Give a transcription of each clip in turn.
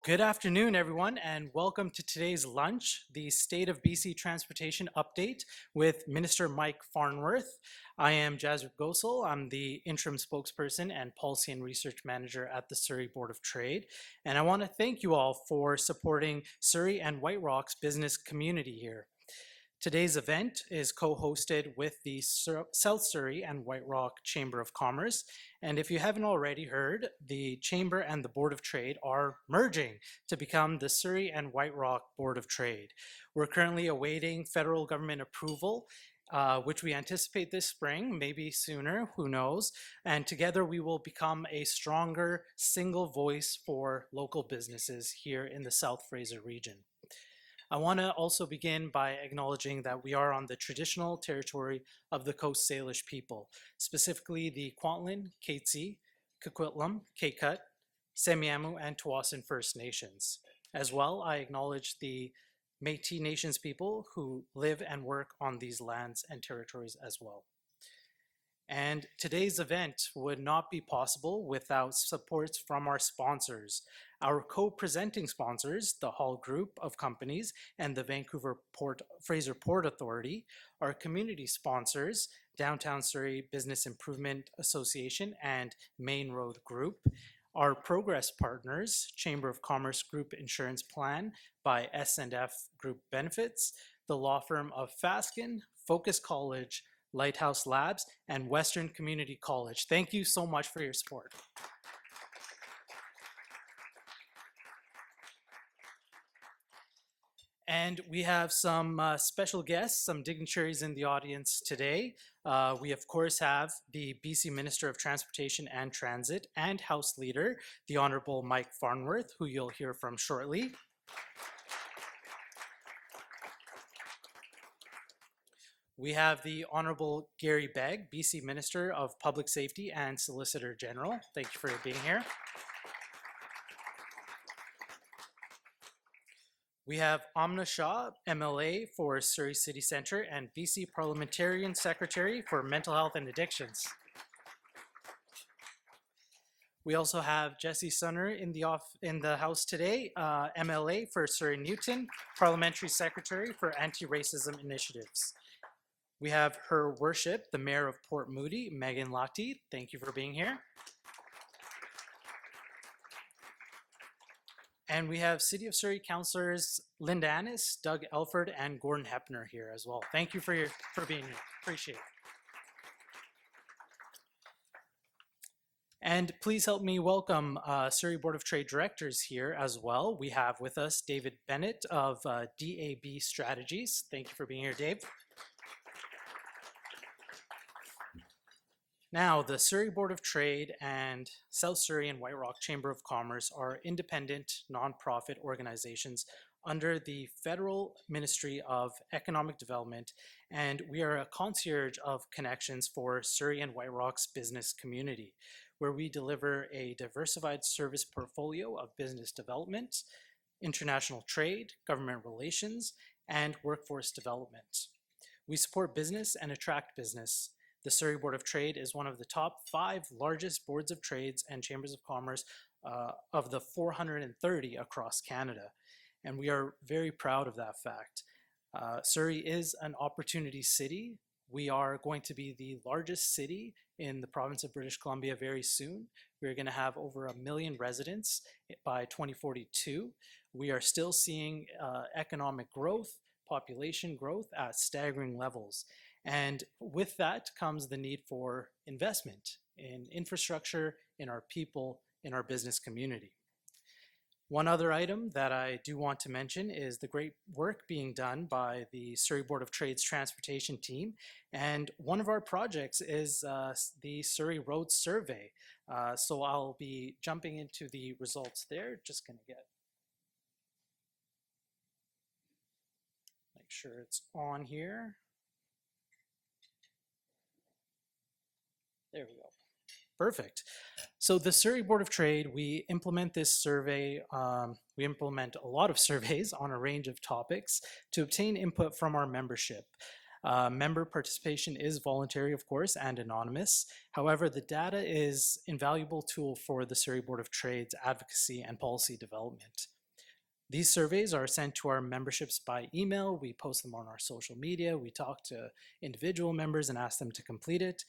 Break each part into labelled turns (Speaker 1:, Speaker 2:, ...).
Speaker 1: Good afternoon, everyone, and welcome to today's lunch, the State of BC Transportation Update with Minister Mike Farnworth. I am Jasper Gosel. I'm the interim spokesperson and policy and research manager at the Surrey Board of Trade. And I want to thank you all for supporting Surrey and White Rock's business community here. Today's event is co-hosted with the South Surrey and White Rock Chamber of Commerce. And if you haven't already heard, the Chamber and the Board of Trade are merging to become the Surrey and White Rock Board of Trade. We're currently awaiting federal government approval, which we anticipate this spring, maybe sooner, who knows. And together we will become a stronger single voice for local businesses here in the South Fraser region. I want to also begin by acknowledging that we are on the traditional territory of the Coast Salish people, specifically the Kwantlen, Katzie, Coquitlam, Kaikut, Semiahmoo, and Tsawwassen First Nations. As well, I acknowledge the Métis Nations people who live and work on these lands and territories as well. And today's event would not be possible without supports from our sponsors. Our co-presenting sponsors, the Hall Group of Companies and the Vancouver Fraser Port Authority, our community sponsors, Downtown Surrey Business Improvement Association and Main Road Group, our progress partners, Chamber of Commerce Group Insurance Plan by S&F Group Benefits, the law firm of Fasken, Focus College, Lighthouse Labs, and Western Community College. Thank you so much for your support. And we have some special guests, some dignitaries in the audience today. We of course have the BC Minister of Transportation and Transit and House Leader, the Honorable Mike Farnworth, who you'll hear from shortly. We have the Honorable Gary Begg, BC Minister of Public Safety and Solicitor General. Thank you for being here. We have Amna Shah, MLA for Surrey City Centre and BC Parliamentarian Secretary for Mental Health and Addictions. We also have Jesse Sunner in the House today, MLA for Surrey Newton, Parliamentary Secretary for Anti-Racism Initiatives. We have Her Worship, the Mayor of Port Moody, Megan Lochte. Thank you for being here. And we have City of Surrey Councillors Linda Annis, Doug Elford, and Gordon Hepner here as well. Thank you for being here. Appreciate it. And please help me welcome Surrey Board of Trade Directors here as well. We have with us David Bennett of DAB Strategies. Thank you for being here, Dave. Now, the Surrey Board of Trade and South Surrey and White Rock Chamber of Commerce are independent nonprofit organizations under the Federal Ministry of Economic Development, and we are a concierge of connections for Surrey and White Rock's business community, where we deliver a diversified service portfolio of business development, international trade, government relations, and workforce development. We support business and attract business. The Surrey Board of Trade is one of the top 5 largest boards of trades and chambers of commerce of the 430 across Canada. And we are very proud of that fact. Surrey is an opportunity city. We are going to be the largest city in the province of British Columbia very soon. We're going to have over 1 million residents by 2042. We are still seeing economic growth, population growth at staggering levels. And with that comes the need for investment in infrastructure, in our people, in our business community. One other item that I do want to mention is the great work being done by the Surrey Board of Trade's transportation team. And one of our projects is the Surrey Roads Survey. So I'll be jumping into the results there. Just going to make sure it's on here. There we go. Perfect. So the Surrey Board of Trade, we implement this survey, we implement a lot of surveys on a range of topics to obtain input from our membership. Member participation is voluntary, of course, and anonymous. However, the data is an invaluable tool for the Surrey Board of Trade's advocacy and policy development. These surveys are sent to our memberships by email. We post them on our social media. We talk to individual members and ask them to complete it.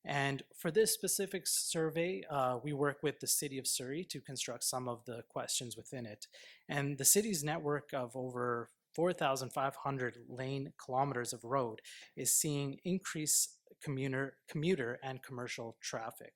Speaker 1: And for this specific survey, we work with the City of Surrey to construct some of the questions within it. And the city's network of over 4,500 lane kilometers of road is seeing increased commuter and commercial traffic.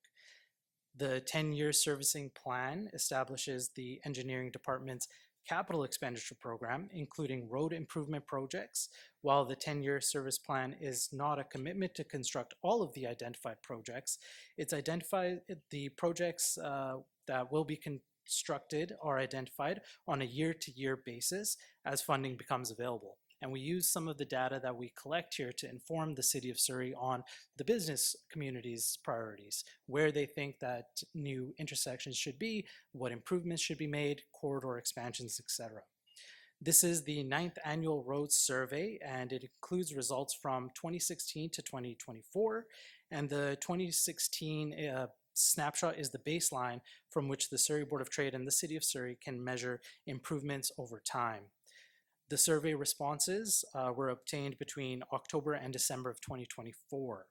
Speaker 1: The 10-year servicing plan establishes the engineering department's capital expenditure program, including road improvement projects. While the 10-year service plan is not a commitment to construct all of the identified projects, it's identified the projects that will be constructed are identified on a year-to-year basis as funding becomes available. And we use some of the data that we collect here to inform the City of Surrey on the business community's priorities, where they think that new intersections should be, what improvements should be made, corridor expansions, etc. This is the 9th annual Roads Survey, and it includes results from 2016 to 2024. And the 2016 snapshot is the baseline from which the Surrey Board of Trade and the City of Surrey can measure improvements over time. The survey responses were obtained between October and December of 2024.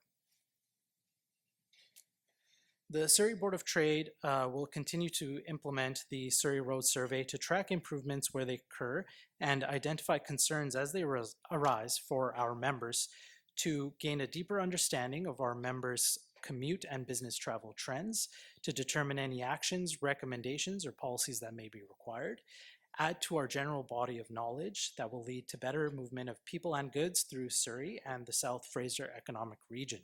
Speaker 1: The Surrey Board of Trade will continue to implement the Surrey Roads Survey to track improvements where they occur and identify concerns as they arise for our members to gain a deeper understanding of our members' commute and business travel trends, to determine any actions, recommendations, or policies that may be required, add to our general body of knowledge that will lead to better movement of people and goods through Surrey and the South Fraser Economic Region.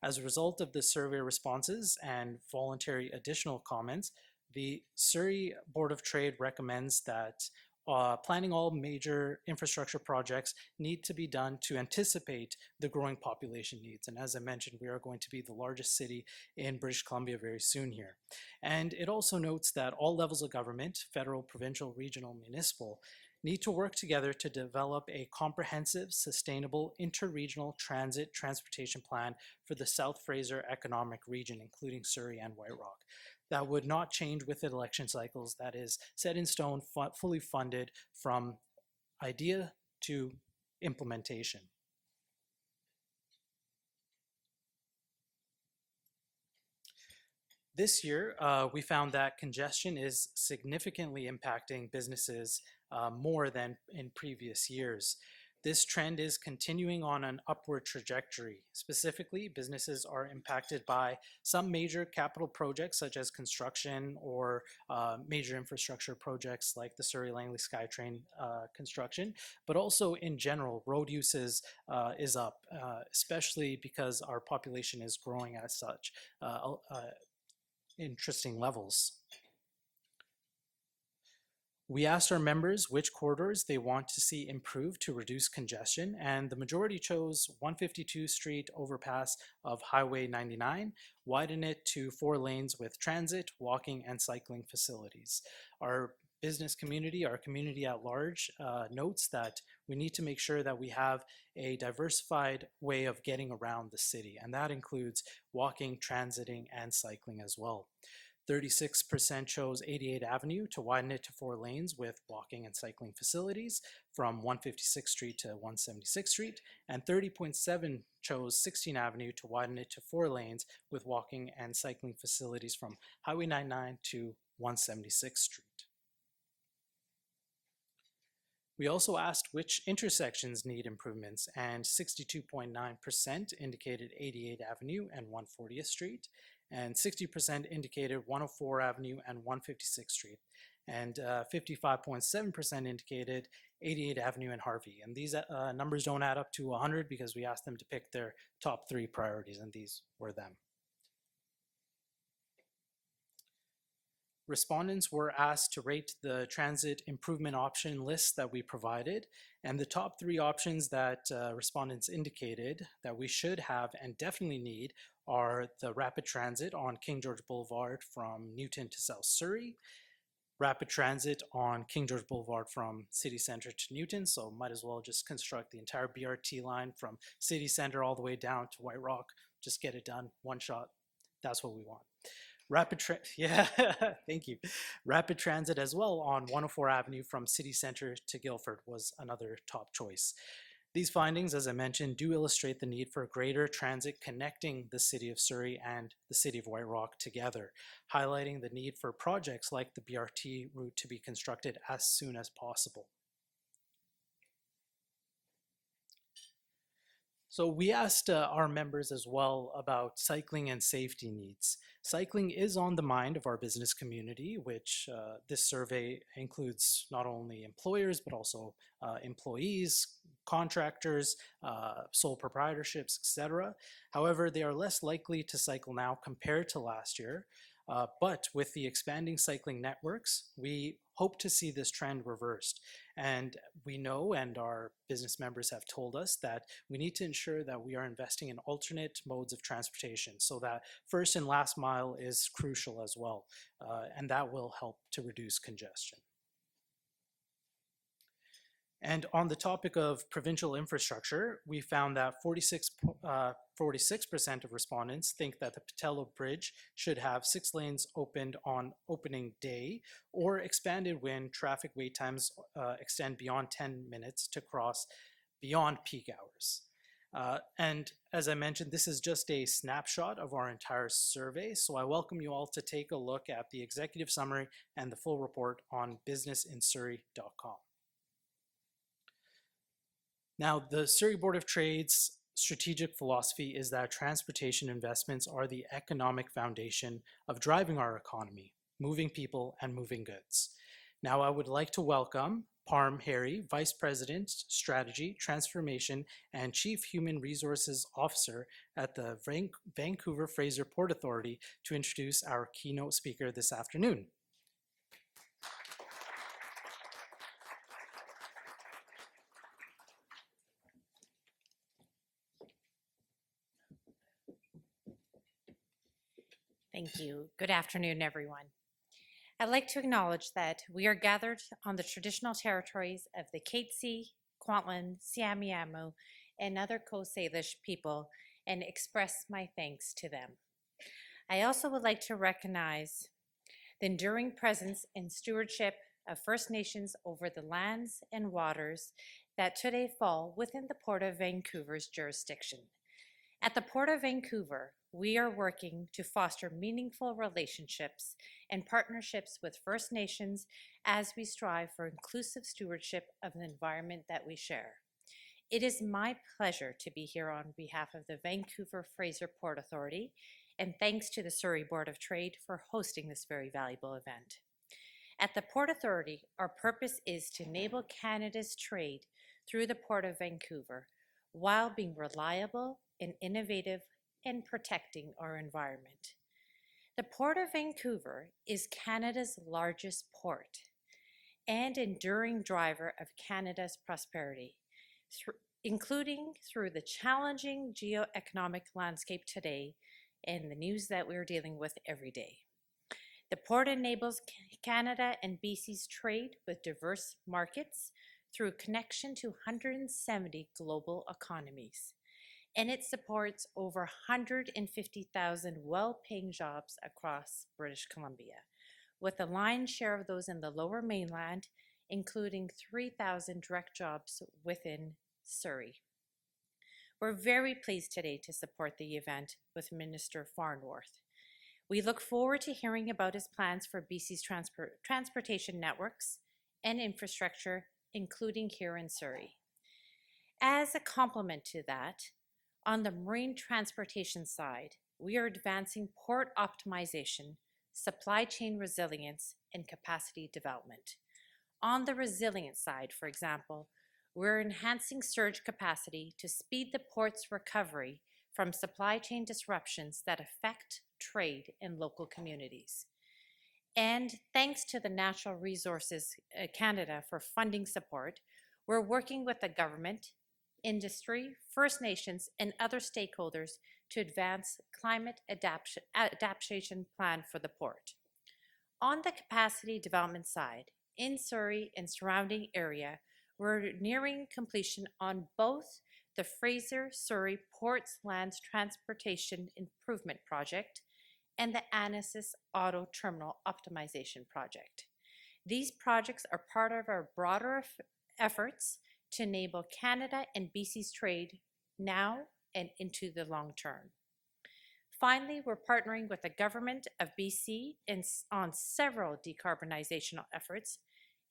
Speaker 1: As a result of the survey responses and voluntary additional comments, the Surrey Board of Trade recommends that planning all major infrastructure projects need to be done to anticipate the growing population needs. And as I mentioned, we are going to be the largest city in British Columbia very soon here. And it also notes that all levels of government, federal, provincial, regional, municipal, need to work together to develop a comprehensive, sustainable, interregional transportation plan for the South Fraser Economic Region, including Surrey and White Rock, that would not change with the election cycles, that is set in stone, fully funded from idea to implementation. This year, we found that congestion is significantly impacting businesses more than in previous years. This trend is continuing on an upward trajectory. Specifically, businesses are impacted by some major capital projects such as construction or major infrastructure projects like the Surrey Langley SkyTrain construction, but also in general, road uses is up, especially because our population is growing at such interesting levels. We asked our members which corridors they want to see improved to reduce congestion, and the majority chose 152 Street overpass of Highway 99, widen it to 4 lanes with transit, walking, and cycling facilities. Our business community, our community at large, notes that we need to make sure that we have a diversified way of getting around the city, and that includes walking, transiting, and cycling as well. 36% chose 88 Avenue to widen it to 4 lanes with walking and cycling facilities from 156th Street to 176th Street, and 30.7% chose 16 Avenue to widen it to 4 lanes with walking and cycling facilities from Highway 99 to 176th Street. We also asked which intersections need improvements, and 62.9% indicated 88 Avenue and 140th Street, and 60% indicated 104 Avenue and 156th Street, and 55.7% indicated 88 Avenue and Harvey. And these numbers don't add up to 100 because we asked them to pick their top 3 priorities, and these were them. Respondents were asked to rate the transit improvement option list that we provided, and the top 3 options that respondents indicated that we should have and definitely need are the rapid transit on King George Boulevard from Newton to South Surrey, rapid transit on King George Boulevard from City Centre to Newton, so might as well just construct the entire BRT line from City Centre all the way down to White Rock, just get it done, one shot, that's what we want. Yeah, thank you. Rapid transit as well on 104 Avenue from city center to Guildford was another top choice. These findings, as I mentioned, do illustrate the need for greater transit connecting the city of Surrey and the city of White Rock together, highlighting the need for projects like the BRT route to be constructed as soon as possible. So we asked our members as well about cycling and safety needs. Cycling is on the mind of our business community, which this survey includes not only employers, but also employees, contractors, sole proprietorships, etc. However, they are less likely to cycle now compared to last year. But with the expanding cycling networks, we hope to see this trend reversed. And we know, and our business members have told us, that we need to ensure that we are investing in alternate modes of transportation so that first and last mile is crucial as well. And that will help to reduce congestion. And on the topic of provincial infrastructure, we found that 46% of respondents think that the Patello Bridge should have 6 lanes opened on opening day or expanded when traffic wait times extend beyond 10 minutes to cross beyond peak hours. And as I mentioned, this is just a snapshot of our entire survey, so I welcome you all to take a look at the executive summary and the full report on businessinsurrey.com. Now, the Surrey Board of Trade's strategic philosophy is that transportation investments are the economic foundation of driving our economy, moving people and moving goods. Now, I would like to welcome Parm Harry, Vice President, Strategy, Transformation, and Chief Human Resources Officer at the Vancouver Fraser Port Authority to introduce our keynote speaker this afternoon.
Speaker 2: Thank you. Good afternoon, everyone. I'd like to acknowledge that we are gathered on the traditional territories of the Katzie, Kwantlen, Siamiamu, and other Coast Salish people and express my thanks to them. I also would like to recognize the enduring presence and stewardship of First Nations over the lands and waters that today fall within the Port of Vancouver's jurisdiction. At the Port of Vancouver, we are working to foster meaningful relationships and partnerships with First Nations as we strive for inclusive stewardship of the environment that we share. It is my pleasure to be here on behalf of the Vancouver Fraser Port Authority, and thanks to the Surrey Board of Trade for hosting this very valuable event. At the Port Authority, our purpose is to enable Canada's trade through the Port of Vancouver while being reliable and innovative and protecting our environment. The Port of Vancouver is Canada's largest port and enduring driver of Canada's prosperity, including through the challenging geoeconomic landscape today and the news that we're dealing with every day. The port enables Canada and BC's trade with diverse markets through connection to 170 global economies. And it supports over 150,000 well-paying jobs across British Columbia, with the lion's share of those in the Lower Mainland, including 3,000 direct jobs within Surrey. We're very pleased today to support the event with Minister Farnworth. We look forward to hearing about his plans for BC's transportation networks and infrastructure, including here in Surrey. As a complement to that, on the marine transportation side, we are advancing port optimization, supply chain resilience, and capacity development. On the resilience side, for example, we're enhancing surge capacity to speed the port's recovery from supply chain disruptions that affect trade in local communities. And thanks to the Natural Resources Canada for funding support, we're working with the government, industry, First Nations, and other stakeholders to advance climate adaptation plan for the port. On the capacity development side, in Surrey and surrounding area, we're nearing completion on both the Fraser Surrey Ports Lands Transportation Improvement Project and the Anasis Auto Terminal Optimization Project. These projects are part of our broader efforts to enable Canada and BC's trade now and into the long term. Finally, we're partnering with the Government of BC on several decarbonization efforts,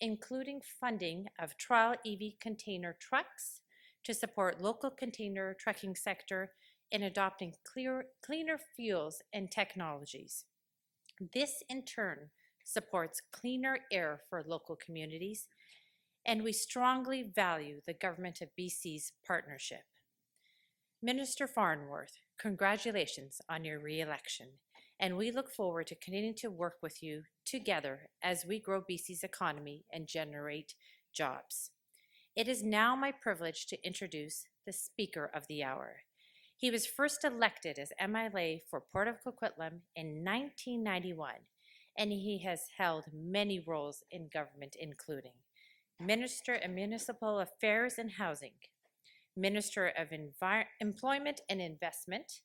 Speaker 2: including funding of trial EV container trucks to support local container trucking sector in adopting cleaner fuels and technologies. This, in turn, supports cleaner air for local communities, and we strongly value the Government of BC's partnership. Minister Farnworth, congratulations on your re-election, and we look forward to continuing to work with you together as we grow BC's economy and generate jobs. It is now my privilege to introduce the Speaker of the Hour. He was first elected as MLA for Port of Coquitlam in 1991, and he has held many roles in government, including Minister of Municipal Affairs and Housing, Minister of Employment and Investment,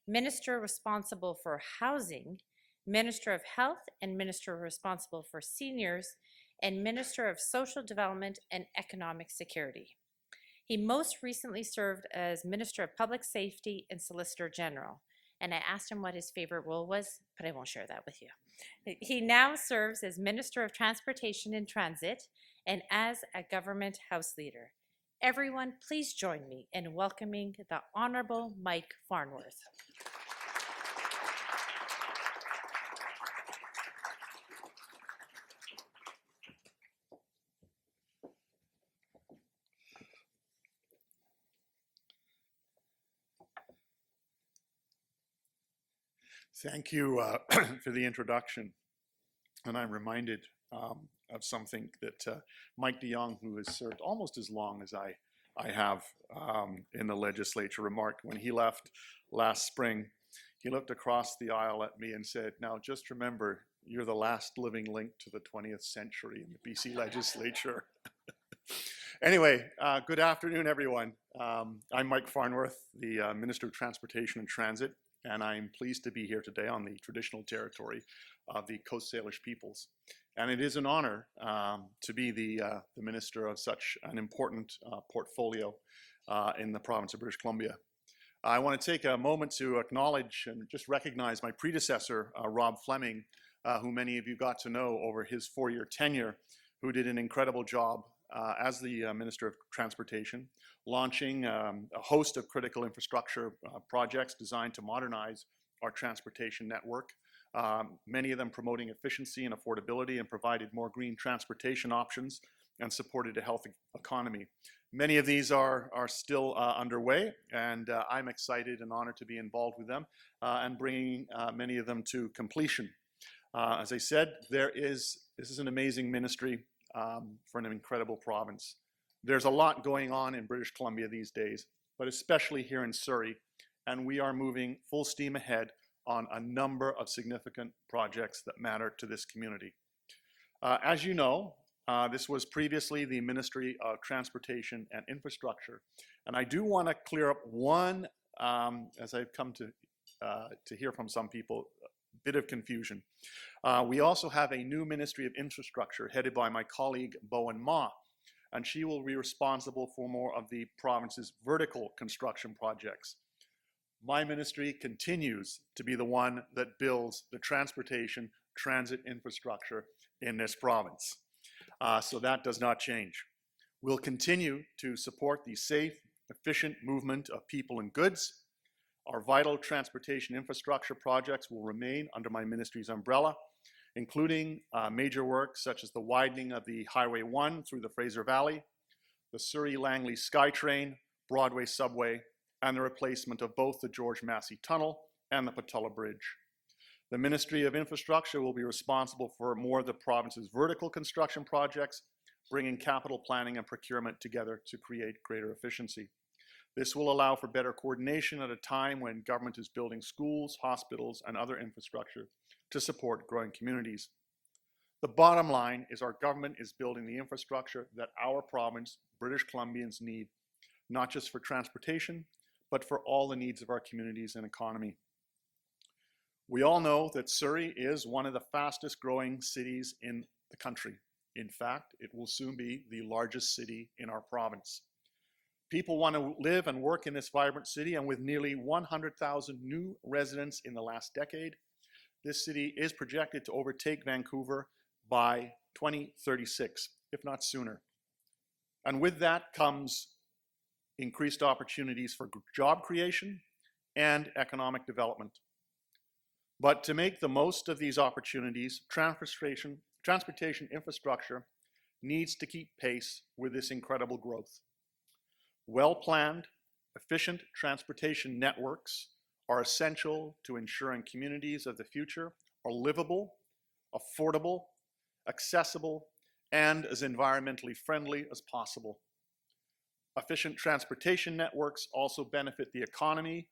Speaker 2: Minister responsible for Housing, Minister of Health and Minister responsible for Seniors, and Minister of Social Development and Economic Security. He most recently served as Minister of Public Safety and Solicitor General, and I asked him what his favorite role was, but I won't share that with you. He now serves as Minister of Transportation and Transit and as a Government House Leader. Everyone, please join me in welcoming the Honourable Mike Farnworth.
Speaker 3: Thank you for the introduction. And I'm reminded of something that Mike de Jong, who has served almost as long as I have in the legislature, remarked when he left last spring. He looked across the aisle at me and said, "Now just remember, you're the last living link to the 20th century in the BC legislature." Anyway, good afternoon, everyone. I'm Mike Farnworth, the Minister of Transportation and Transit, and I'm pleased to be here today on the traditional territory of the Coast Salish peoples. And it is an honor to be the minister of such an important portfolio in the province of British Columbia. I want to take a moment to acknowledge and just recognize my predecessor, Rob Fleming, who many of you got to know over his 4-year tenure, who did an incredible job as the Minister of Transportation, launching a host of critical infrastructure projects designed to modernize our transportation network, many of them promoting efficiency and affordability and provided more green transportation options and supported a healthy economy. Many of these are still underway, and I'm excited and honored to be involved with them and bringing many of them to completion. As I said, this is an amazing ministry for an incredible province. There's a lot going on in British Columbia these days, but especially here in Surrey, and we are moving full steam ahead on a number of significant projects that matter to this community. As you know, this was previously the Ministry of Transportation and Infrastructure, and I do want to clear up one, as I've come to hear from some people, bit of confusion. We also have a new Ministry of Infrastructure headed by my colleague Bowen Ma, and she will be responsible for more of the province's vertical construction projects. My ministry continues to be the one that builds the transportation transit infrastructure in this province. So that does not change. We'll continue to support the safe, efficient movement of people and goods. Our vital transportation infrastructure projects will remain under my ministry's umbrella, including major works such as the widening of the Highway 1 through the Fraser Valley, the Surrey-Langley SkyTrain, Broadway Subway, and the replacement of both the George Massey Tunnel and the Patola Bridge. The Ministry of Infrastructure will be responsible for more of the province's vertical construction projects, bringing capital planning and procurement together to create greater efficiency. This will allow for better coordination at a time when government is building schools, hospitals, and other infrastructure to support growing communities. The bottom line is our government is building the infrastructure that our province, British Columbians, need, not just for transportation, but for all the needs of our communities and economy. We all know that Surrey is one of the fastest growing cities in the country. In fact, it will soon be the largest city in our province. People want to live and work in this vibrant city, and with nearly 100,000 new residents in the last decade, this city is projected to overtake Vancouver by 2036, if not sooner. And with that comes increased opportunities for job creation and economic development. But to make the most of these opportunities, transportation infrastructure needs to keep pace with this incredible growth. Well-planned, efficient transportation networks are essential to ensuring communities of the future are livable, affordable, accessible, and as environmentally friendly as possible. Efficient transportation networks also benefit the economy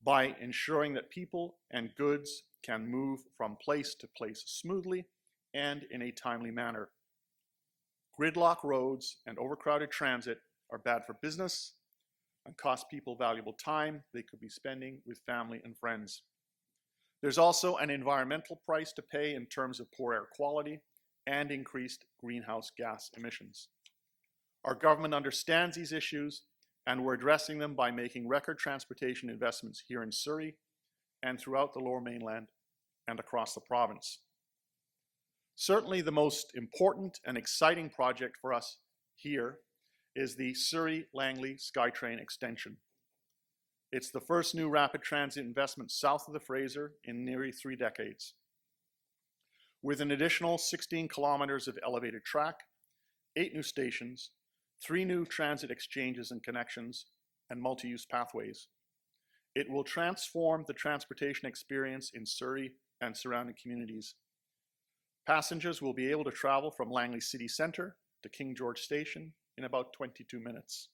Speaker 3: by ensuring that people and goods can move from place to place smoothly and in a timely manner. Gridlock roads and overcrowded transit are bad for business and cost people valuable time they could be spending with family and friends. There's also an environmental price to pay in terms of poor air quality and increased greenhouse gas emissions. Our government understands these issues, and we're addressing them by making record transportation investments here in Surrey and throughout the Lower Mainland and across the province. Certainly the most important and exciting project for us here is the Surrey-Langley SkyTrain extension. It's the first new rapid transit investment south of the Fraser in nearly 3 decades. With an additional 16 kilometers of elevated track, 8 new stations, 3 new transit exchanges and connections, and multi-use pathways. It will transform the transportation experience in Surrey and surrounding communities. Passengers will be able to travel from Langley City Centre to King George Station in about 22 minutes,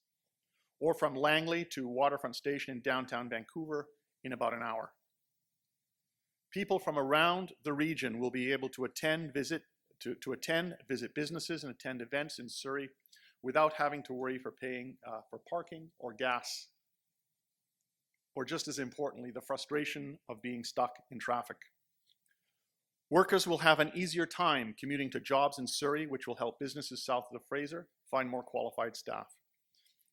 Speaker 3: or from Langley to Waterfront Station in downtown Vancouver in about an hour. People from around the region will be able to visit businesses and attend events in Surrey without having to worry for paying for parking or gas, or just as importantly, the frustration of being stuck in traffic. Workers will have an easier time commuting to jobs in Surrey, which will help businesses south of the Fraser find more qualified staff.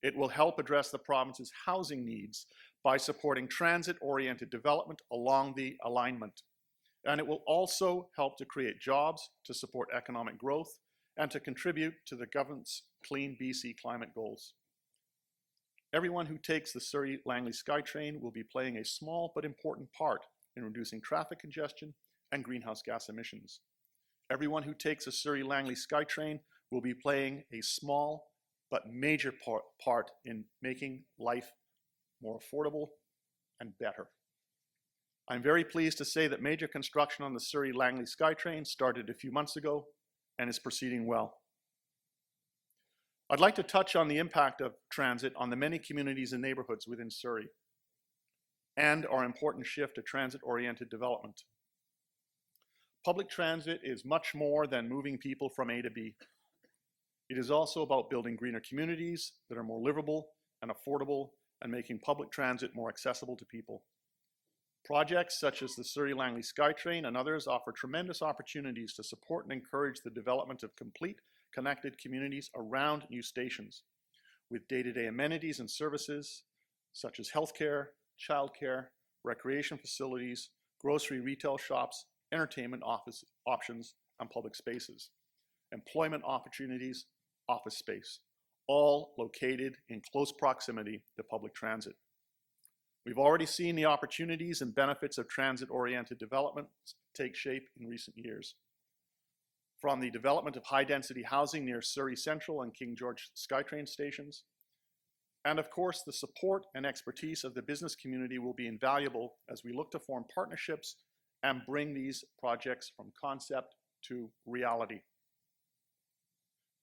Speaker 3: It will help address the province's housing needs by supporting transit-oriented development along the alignment. And it will also help to create jobs to support economic growth and to contribute to the government's Clean BC climate goals. Everyone who takes the Surrey-Langley SkyTrain will be playing a small but important part in reducing traffic congestion and greenhouse gas emissions. Everyone who takes a Surrey-Langley SkyTrain will be playing a small but major part in making life more affordable and better. I'm very pleased to say that major construction on the Surrey-Langley SkyTrain started a few months ago and is proceeding well. I'd like to touch on the impact of transit on the many communities and neighborhoods within Surrey and our important shift to transit-oriented development. Public transit is much more than moving people from A to B. It is also about building greener communities that are more livable and affordable and making public transit more accessible to people. Projects such as the Surrey-Langley SkyTrain and others offer tremendous opportunities to support and encourage the development of complete, connected communities around new stations, with day-to-day amenities and services such as healthcare, childcare, recreation facilities, grocery retail shops, entertainment options, and public spaces, employment opportunities, office space, all located in close proximity to public transit. We've already seen the opportunities and benefits of transit-oriented development take shape in recent years. From the development of high-density housing near Surrey Central and King George SkyTrain stations, and of course, the support and expertise of the business community will be invaluable as we look to form partnerships and bring these projects from concept to reality.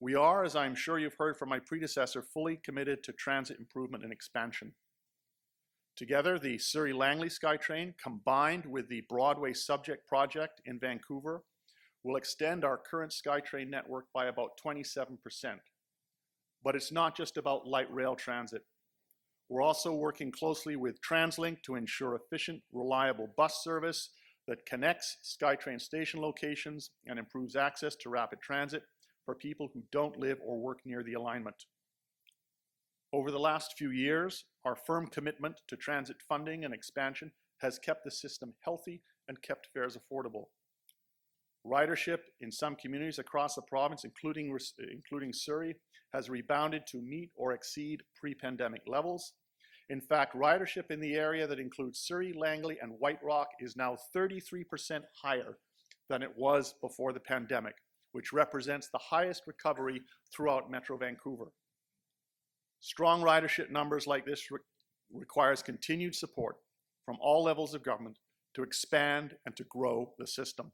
Speaker 3: We are, as I'm sure you've heard from my predecessor, fully committed to transit improvement and expansion. Together, the Surrey-Langley SkyTrain, combined with the Broadway Subject Project in Vancouver, will extend our current SkyTrain network by about 27%. But it's not just about light rail transit. We're also working closely with TransLink to ensure efficient, reliable bus service that connects SkyTrain station locations and improves access to rapid transit for people who don't live or work near the alignment. Over the last few years, our firm commitment to transit funding and expansion has kept the system healthy and kept fares affordable. Ridership in some communities across the province, including Surrey, has rebounded to meet or exceed pre-pandemic levels. In fact, ridership in the area that includes Surrey, Langley, and White Rock is now 33% higher than it was before the pandemic, which represents the highest recovery throughout Metro Vancouver. Strong ridership numbers like this requires continued support from all levels of government to expand and to grow the system.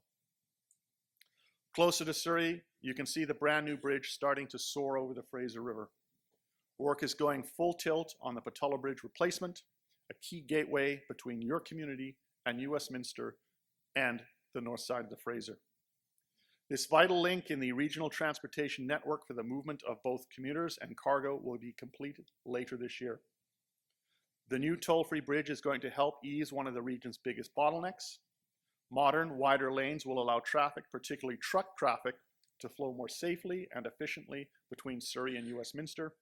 Speaker 3: Closer to Surrey, you can see the brand new bridge starting to soar over the Fraser River. Work is going full tilt on the Patullo Bridge replacement, a key gateway between your community and New Westminster and the north side of the Fraser. This vital link in the regional transportation network for the movement of both commuters and cargo will be completed later this year. The new toll-free bridge is going to help ease one of the region's biggest bottlenecks. Modern, wider lanes will allow traffic, particularly truck traffic, to flow more safely and efficiently between Surrey and New Westminster.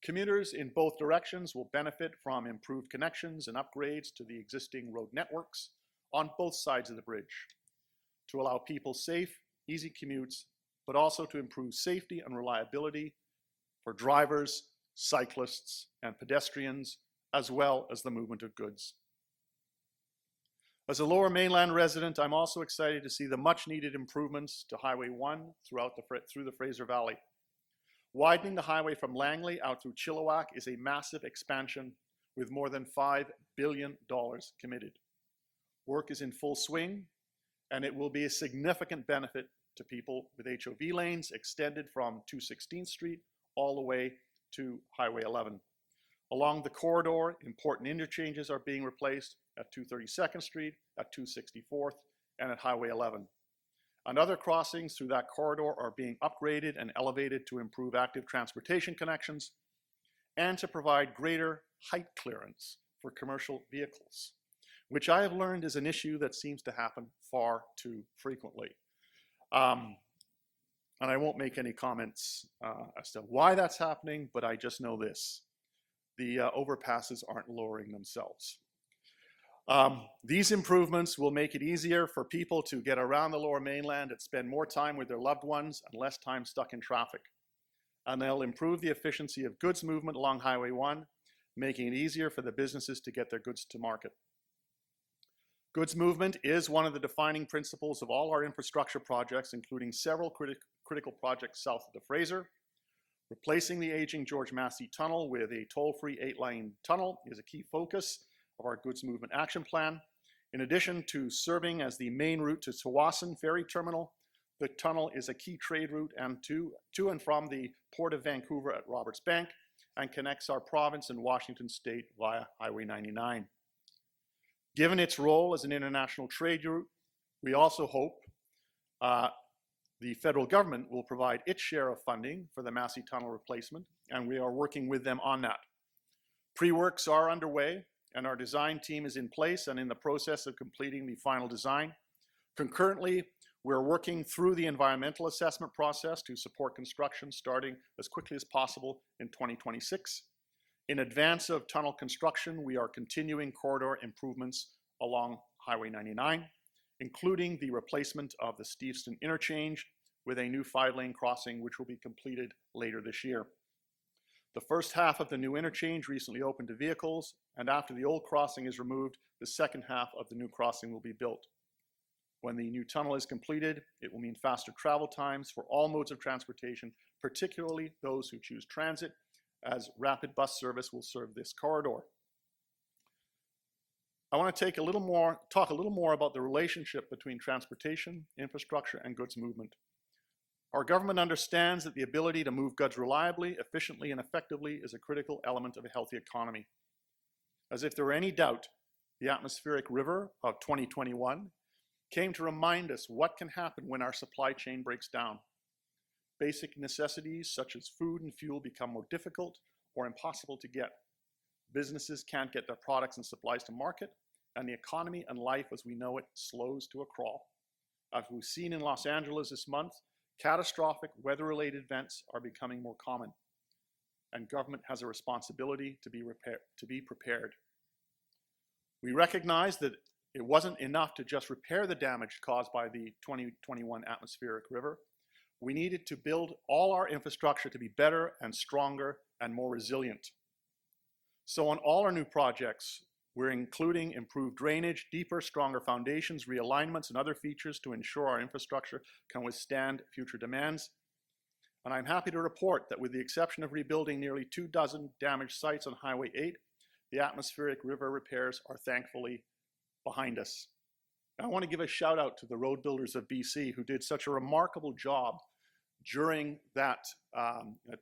Speaker 3: Commuters in both directions will benefit from improved connections and upgrades to the existing road networks on both sides of the bridge to allow people safe, easy commutes, but also to improve safety and reliability for drivers, cyclists, and pedestrians, as well as the movement of goods. As a Lower Mainland resident, I'm also excited to see the much-needed improvements to Highway 1 through the Fraser Valley. Widening the highway from Langley out through Chilliwack is a massive expansion with more than $5 billion committed. Work is in full swing, and it will be a significant benefit to people with HOV lanes extended from 216th Street all the way to Highway 11. Along the corridor, important interchanges are being replaced at 232nd Street, at 264th, and at Highway 11. And other crossings through that corridor are being upgraded and elevated to improve active transportation connections and to provide greater height clearance for commercial vehicles, which I have learned is an issue that seems to happen far too frequently. And I won't make any comments as to why that's happening, but I just know this. The overpasses aren't lowering themselves. These improvements will make it easier for people to get around the Lower Mainland and spend more time with their loved ones and less time stuck in traffic. And they'll improve the efficiency of goods movement along Highway 1, making it easier for the businesses to get their goods to market. Goods movement is one of the defining principles of all our infrastructure projects, including several critical projects south of the Fraser. Replacing the aging George Massey Tunnel with a toll-free 8-lane tunnel is a key focus of our goods movement action plan. In addition to serving as the main route to Tsawwassen Ferry Terminal, the tunnel is a key trade route and to and from the Port of Vancouver at Roberts Bank and connects our province and Washington State via Highway 99. Given its role as an international trade route, we also hope the federal government will provide its share of funding for the Massey Tunnel replacement, and we are working with them on that. Pre-works are underway, and our design team is in place and in the process of completing the final design. Concurrently, we're working through the environmental assessment process to support construction starting as quickly as possible in 2026. In advance of tunnel construction, we are continuing corridor improvements along Highway 99, including the replacement of the Steveston interchange with a new 5-lane crossing, which will be completed later this year. The first half of the new interchange recently opened to vehicles, and after the old crossing is removed, the second half of the new crossing will be built. When the new tunnel is completed, it will mean faster travel times for all modes of transportation, particularly those who choose transit, as rapid bus service will serve this corridor. I want to talk a little more about the relationship between transportation, infrastructure, and goods movement. Our government understands that the ability to move goods reliably, efficiently, and effectively is a critical element of a healthy economy. As if there were any doubt, the atmospheric river of 2021 came to remind us what can happen when our supply chain breaks down. Basic necessities such as food and fuel become more difficult or impossible to get. Businesses can't get their products and supplies to market, and the economy and life as we know it slows to a crawl. As we've seen in Los Angeles this month, catastrophic weather-related events are becoming more common, and government has a responsibility to be prepared. We recognize that it wasn't enough to just repair the damage caused by the 2021 atmospheric river. We needed to build all our infrastructure to be better and stronger and more resilient. So on all our new projects, we're including improved drainage, deeper, stronger foundations, realignments, and other features to ensure our infrastructure can withstand future demands. And I'm happy to report that with the exception of rebuilding nearly 24 damaged sites on Highway 8, the atmospheric river repairs are thankfully behind us. I want to give a shout out to the road builders of BC who did such a remarkable job during that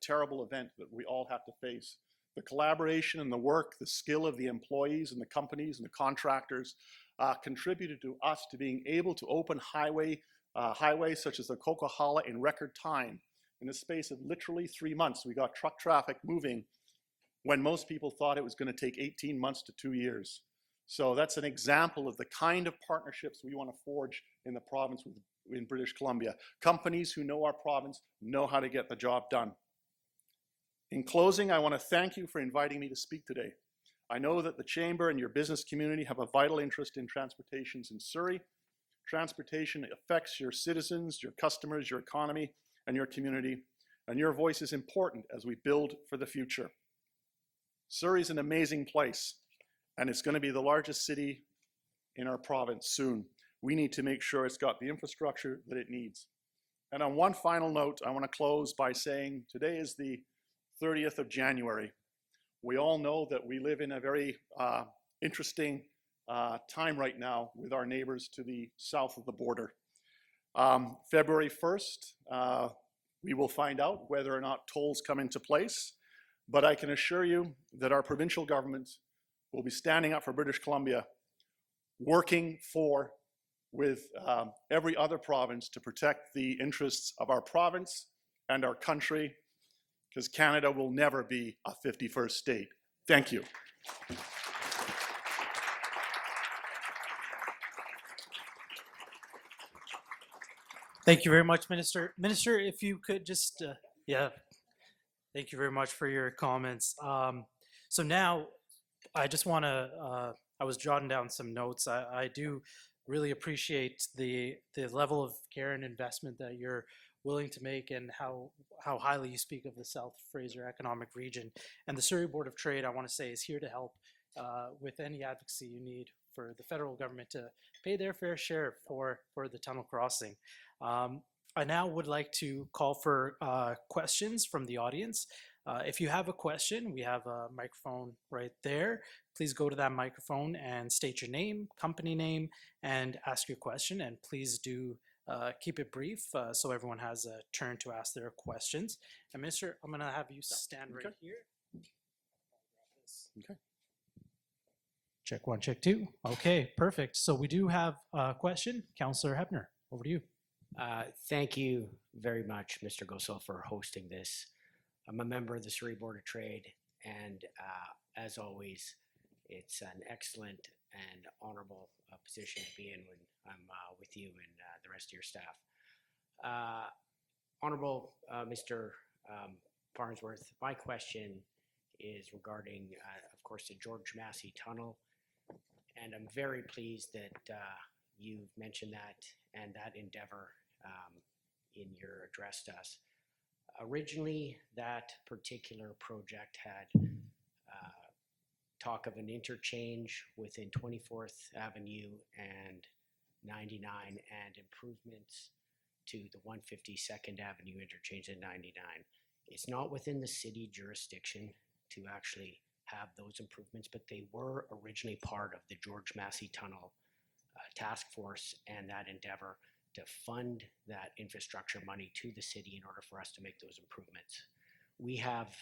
Speaker 3: terrible event that we all have to face. The collaboration and the work, the skill of the employees and the companies and the contractors contributed to us to being able to open highways such as the Coquihalla in record time. In the space of literally 3 months, we got truck traffic moving when most people thought it was going to take 18 months to 2 years. So that's an example of the kind of partnerships we want to forge in the province in British Columbia. Companies who know our province know how to get the job done. In closing, I want to thank you for inviting me to speak today. I know that the Chamber and your business community have a vital interest in transportations in Surrey. Transportation affects your citizens, your customers, your economy, and your community, and your voice is important as we build for the future. Surrey's an amazing place, and it's going to be the largest city in our province soon. We need to make sure it's got the infrastructure that it needs. And on one final note, I want to close by saying today is the 30th of January. We all know that we live in a very interesting time right now with our neighbors to the south of the border. February 1st, we will find out whether or not tolls come into place, but I can assure you that our provincial government will be standing up for British Columbia, working with every other province to protect the interests of our province and our country, because Canada will never be a 51st state. Thank you.
Speaker 1: Thank you very much, Minister. Minister, if you could just, thank you very much for your comments. So now, I just want to, I was jotting down some notes. I do really appreciate the level of care and investment that you're willing to make, and how highly you speak of the South Fraser Economic Region. And the Surrey Board of Trade, I want to say, is here to help with any advocacy you need for the federal government to pay their fair share for the tunnel crossing. I now would like to call for questions from the audience. If you have a question, we have a microphone right there. Please go to that microphone and state your name, company name, and ask your question. And please do keep it brief so everyone has a turn to ask their questions. And Minister, I'm going to have you stand right here.
Speaker 3: Okay.
Speaker 1: Check one, check two. Okay, perfect. So we do have a question. Councillor Hebner, over to you.
Speaker 4: Thank you very much, Mr. Gosel, for hosting this. I'm a member of the Surrey Board of Trade, and as always, it's an excellent and honorable position to be in when I'm with you and the rest of your staff. Honorable Mr. Farnsworth, my question is regarding, of course, the George Massey Tunnel, and I'm very pleased that you've mentioned that and that endeavor in your address to us. Originally, that particular project had talk of an interchange within 24th Avenue and 99 and improvements to the 152nd Avenue interchange at 99. It's not within the city jurisdiction to actually have those improvements, but they were originally part of the George Massey Tunnel task force and that endeavor to fund that infrastructure money to the city in order for us to make those improvements. We have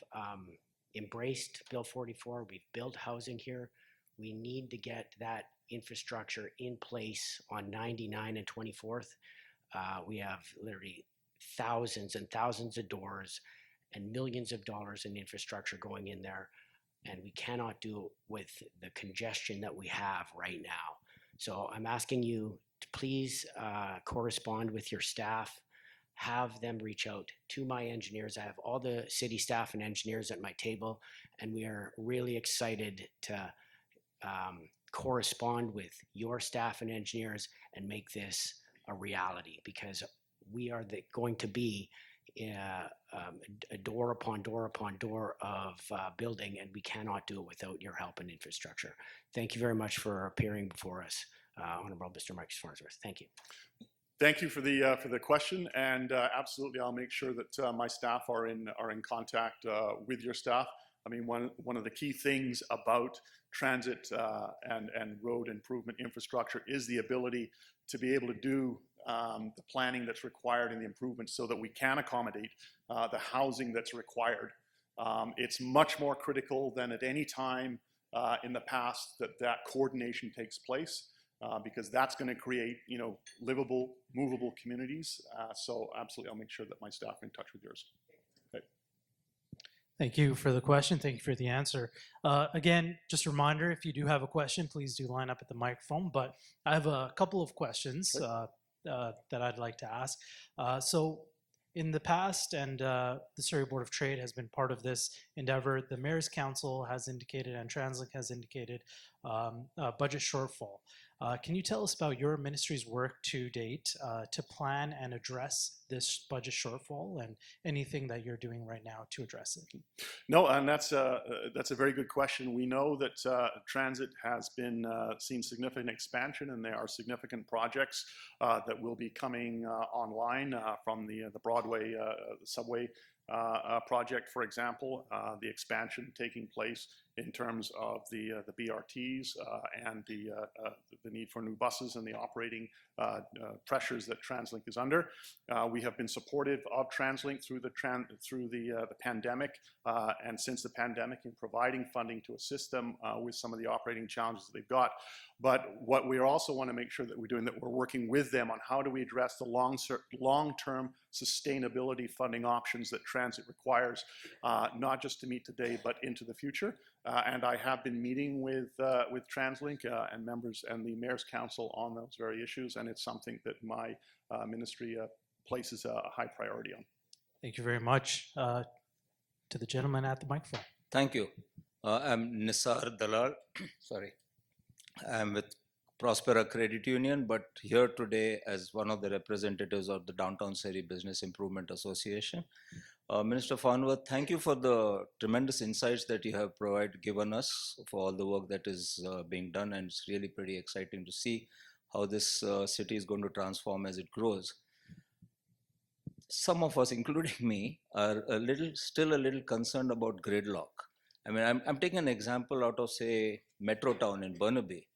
Speaker 4: embraced Bill 44. We've built housing here. We need to get that infrastructure in place on 99 and 24th. We have literally thousands and thousands of doors and millions of dollars in infrastructure going in there. and we cannot do it with the congestion that we have right now. So I'm asking you to please correspond with your staff, have them reach out to my engineers. I have all the city staff and engineers at my table, and we are really excited to correspond with your staff and engineers and make this a reality, because we are going to be a door upon door upon door of building, and we cannot do it without your help and infrastructure. Thank you very much for appearing before us, Honourable Mr. Mike Farnworth. Thank you.
Speaker 3: Thank you for the question, and absolutely, I'll make sure that my staff are in contact with your staff. I mean, one of the key things about transit and road improvement infrastructure is the ability to be able to do the planning that's required and the improvements so that we can accommodate the housing that's required. It's much more critical than at any time in the past that coordination takes place. Because that's going to create, livable, movable communities. So absolutely, I'll make sure that my staff are in touch with yours. Okay.
Speaker 1: Thank you for the question. Thank you for the answer. Again, just a reminder, if you do have a question, please do line up at the microphone. But I have a couple of questions that I'd like to ask. So in the past, and the Surrey Board of Trade has been part of this endeavor, the Mayor's Council has indicated and TransLink has indicated a budget shortfall. Can you tell us about your ministry's work to date to plan and address this budget shortfall and anything that you're doing right now to address it?
Speaker 3: No, and that's a very good question. We know that transit has been seen significant expansion, and there are significant projects that will be coming online from the Broadway subway project, for example, the expansion taking place in terms of the BRTs and the need for new buses and the operating pressures that TransLink is under. We have been supportive of TransLink through the pandemic and since the pandemic in providing funding to assist them with some of the operating challenges that they've got. But what we also want to make sure that we're doing, that we're working with them on how do we address the long-term sustainability funding options that transit requires, not just to meet today, but into the future. And I have been meeting with TransLink and members and the Mayor's Council on those very issues, and it's something that my ministry places a high priority on.
Speaker 1: Thank you very much. To the gentleman at the microphone.
Speaker 5: Thank you. I'm Nisar Dalal. Sorry. I'm with Prospera Credit Union, but here today as one of the representatives of the Downtown Surrey Business Improvement Association. Minister Farnworth, thank you for the tremendous insights that you have given us for all the work that is being done, and it's really pretty exciting to see how this city is going to transform as it grows. Some of us, including me, are still a little concerned about gridlock. I mean, I'm taking an example out of, say, Metro Town in Burnaby.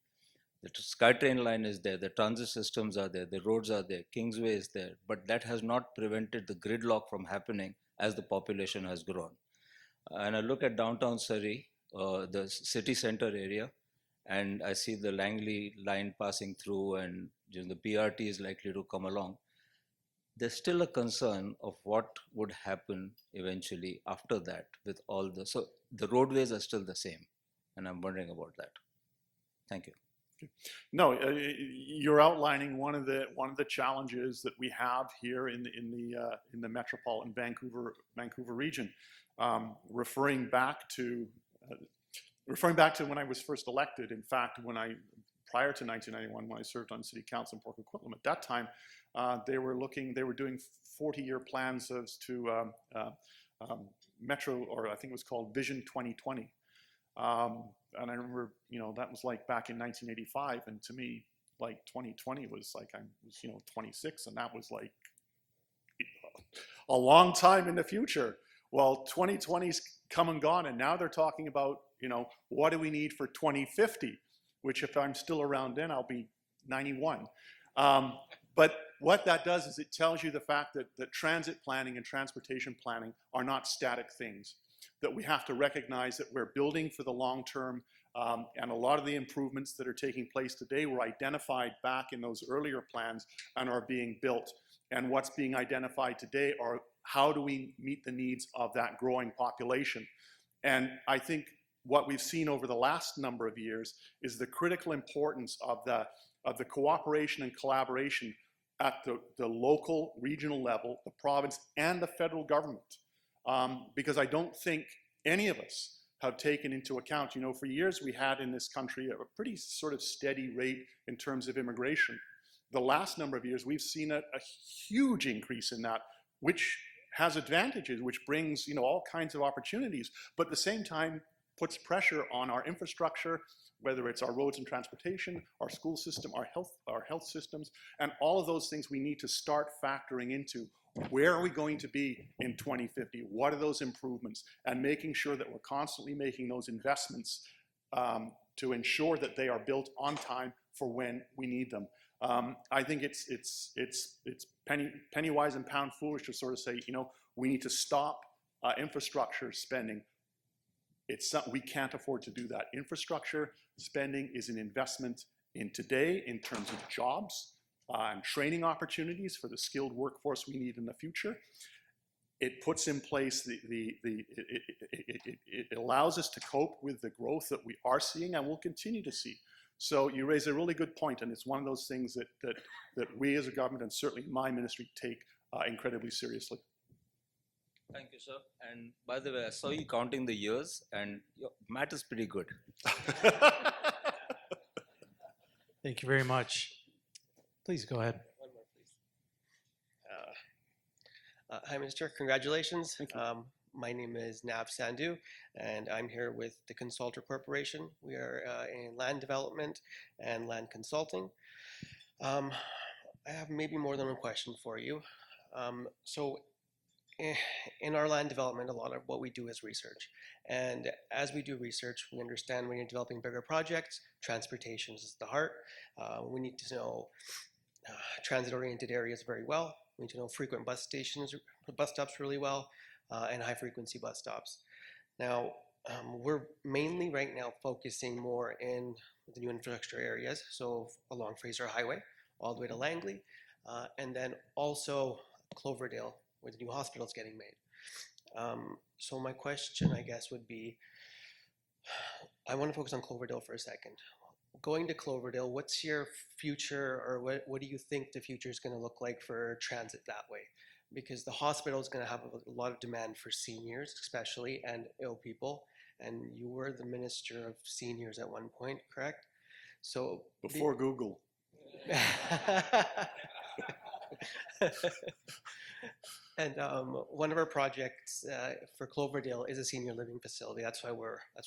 Speaker 5: The SkyTrain line is there, the transit systems are there, the roads are there, Kingsway is there, but that has not prevented the gridlock from happening as the population has grown. And I look at downtown Surrey, the city center area, and I see the Langley line passing through, and the BRT is likely to come along. There's still a concern of what would happen eventually after that with all so the roadways are still the same, and I'm wondering about that. Thank you.
Speaker 3: No, you're outlining one of the challenges that we have here in the metropolitan Vancouver region. Referring back to when I was first elected. In fact, prior to 1991, when I served on City Council in Port Coquitlam, at that time, they were doing 40-year plans as to Metro, or I think it was called Vision 2020. And I remember, that was like back in 1985, and to me, like 2020 was like I was, 26, and that was like a long time in the future. Well, 2020's come and gone, and now they're talking about, what do we need for 2050? Which, if I'm still around then, I'll be 91. But what that does is it tells you the fact that transit planning and transportation planning are not static things. That we have to recognize that we're building for the long term, and a lot of the improvements that are taking place today were identified back in those earlier plans and are being built. And what's being identified today are how do we meet the needs of that growing population. And I think what we've seen over the last number of years is the critical importance of the cooperation and collaboration at the local, regional level, the province, and the federal government. Because I don't think any of us have taken into account, you know, for years we had in this country a pretty sort of steady rate in terms of immigration. The last number of years, we've seen a huge increase in that, which has advantages, which brings, you know, all kinds of opportunities, but at the same time puts pressure on our infrastructure, whether it's our roads and transportation, our school system, our health systems, and all of those things we need to start factoring into. Where are we going to be in 2050? What are those improvements? And making sure that we're constantly making those investments to ensure that they are built on time for when we need them. I think it's penny wise and pound foolish to sort of say, you know, we need to stop infrastructure spending. We can't afford to do that. Infrastructure spending is an investment in today in terms of jobs and training opportunities for the skilled workforce we need in the future. It puts in place it allows us to cope with the growth that we are seeing and will continue to see. So you raise a really good point, and it's one of those things that we as a government, and certainly my ministry, take incredibly seriously.
Speaker 5: Thank you, sir. And by the way, I saw you counting the years, and your math is pretty good.
Speaker 1: Thank you very much. Please go ahead.
Speaker 6: One more, please. Hi, Minister. Congratulations.
Speaker 3: Thank you.
Speaker 6: My name is Nav Sandhu, and I'm here with the Consultor Corporation. We are in land development and land consulting. I have maybe more than one question for you. In our land development, a lot of what we do is research. And as we do research, we understand when you're developing bigger projects, transportation is the heart. We need to know transit-oriented areas very well. We need to know frequent bus stops really well, and high-frequency bus stops. Now, we're mainly right now focusing more in the new infrastructure areas, so along Fraser Highway, all the way to Langley, and then also Cloverdale, where the new hospital is getting made. So my question, I guess, would be, I want to focus on Cloverdale for a second. Going to Cloverdale, what's your future, or what do you think the future is going to look like for transit that way? Because the hospital is going to have a lot of demand for seniors, especially, and ill people. And you were the Minister of Seniors at one point, correct? So
Speaker 3: Before Google.
Speaker 6: And one of our projects for Cloverdale is a senior living facility. That's why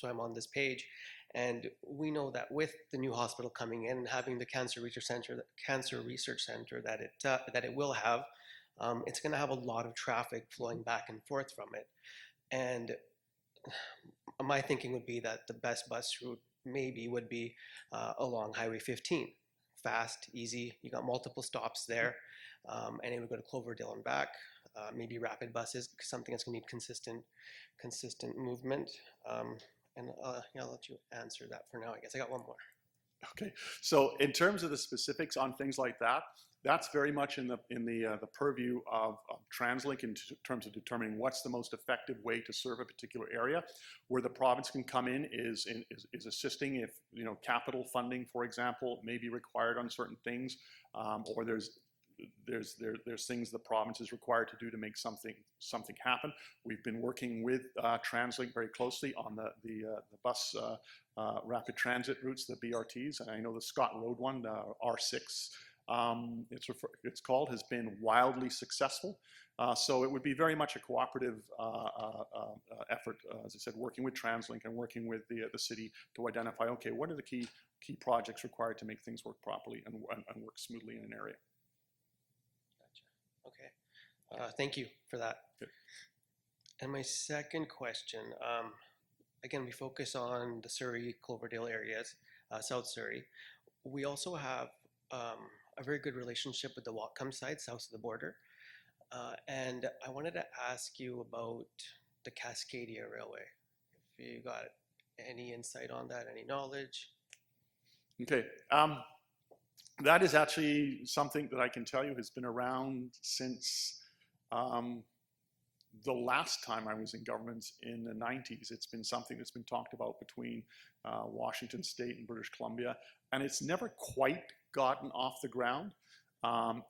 Speaker 6: I'm on this page. And we know that with the new hospital coming in and having the cancer research center that it will have, it's going to have a lot of traffic flowing back and forth from it. And my thinking would be that the best bus route maybe would be along Highway 15. Fast, easy, you got multiple stops there, and it would go to Cloverdale and back. Maybe rapid buses, something that's going to need consistent movement. I'll let you answer that for now. I guess I got one more.
Speaker 3: Okay, so in terms of the specifics on things like that, that's very much in the purview of TransLink in terms of determining what's the most effective way to serve a particular area. Where the province can come in is assisting if, you know, capital funding, for example, may be required on certain things, or there's things the province is required to do to make something happen. We've been working with TransLink very closely on the bus rapid transit routes, the BRTs, and I know the Scott Road one, R6. It's called, has been wildly successful. So it would be very much a cooperative effort, as I said, working with TransLink and working with the city to identify, okay, what are the key projects required to make things work properly and work smoothly in an area.
Speaker 6: Gotcha. Okay. Thank you for that.
Speaker 3: Good.
Speaker 6: And my second question, again, we focus on the Surrey, Cloverdale areas, South Surrey. We also have a very good relationship with the Whatcom side, south of the border. And I wanted to ask you about the Cascadia Railway. If you got any insight on that, any knowledge?
Speaker 3: Okay. That is actually something that I can tell you has been around since the last time I was in government in the 90s. It's been something that's been talked about between Washington State and British Columbia, and it's never quite gotten off the ground.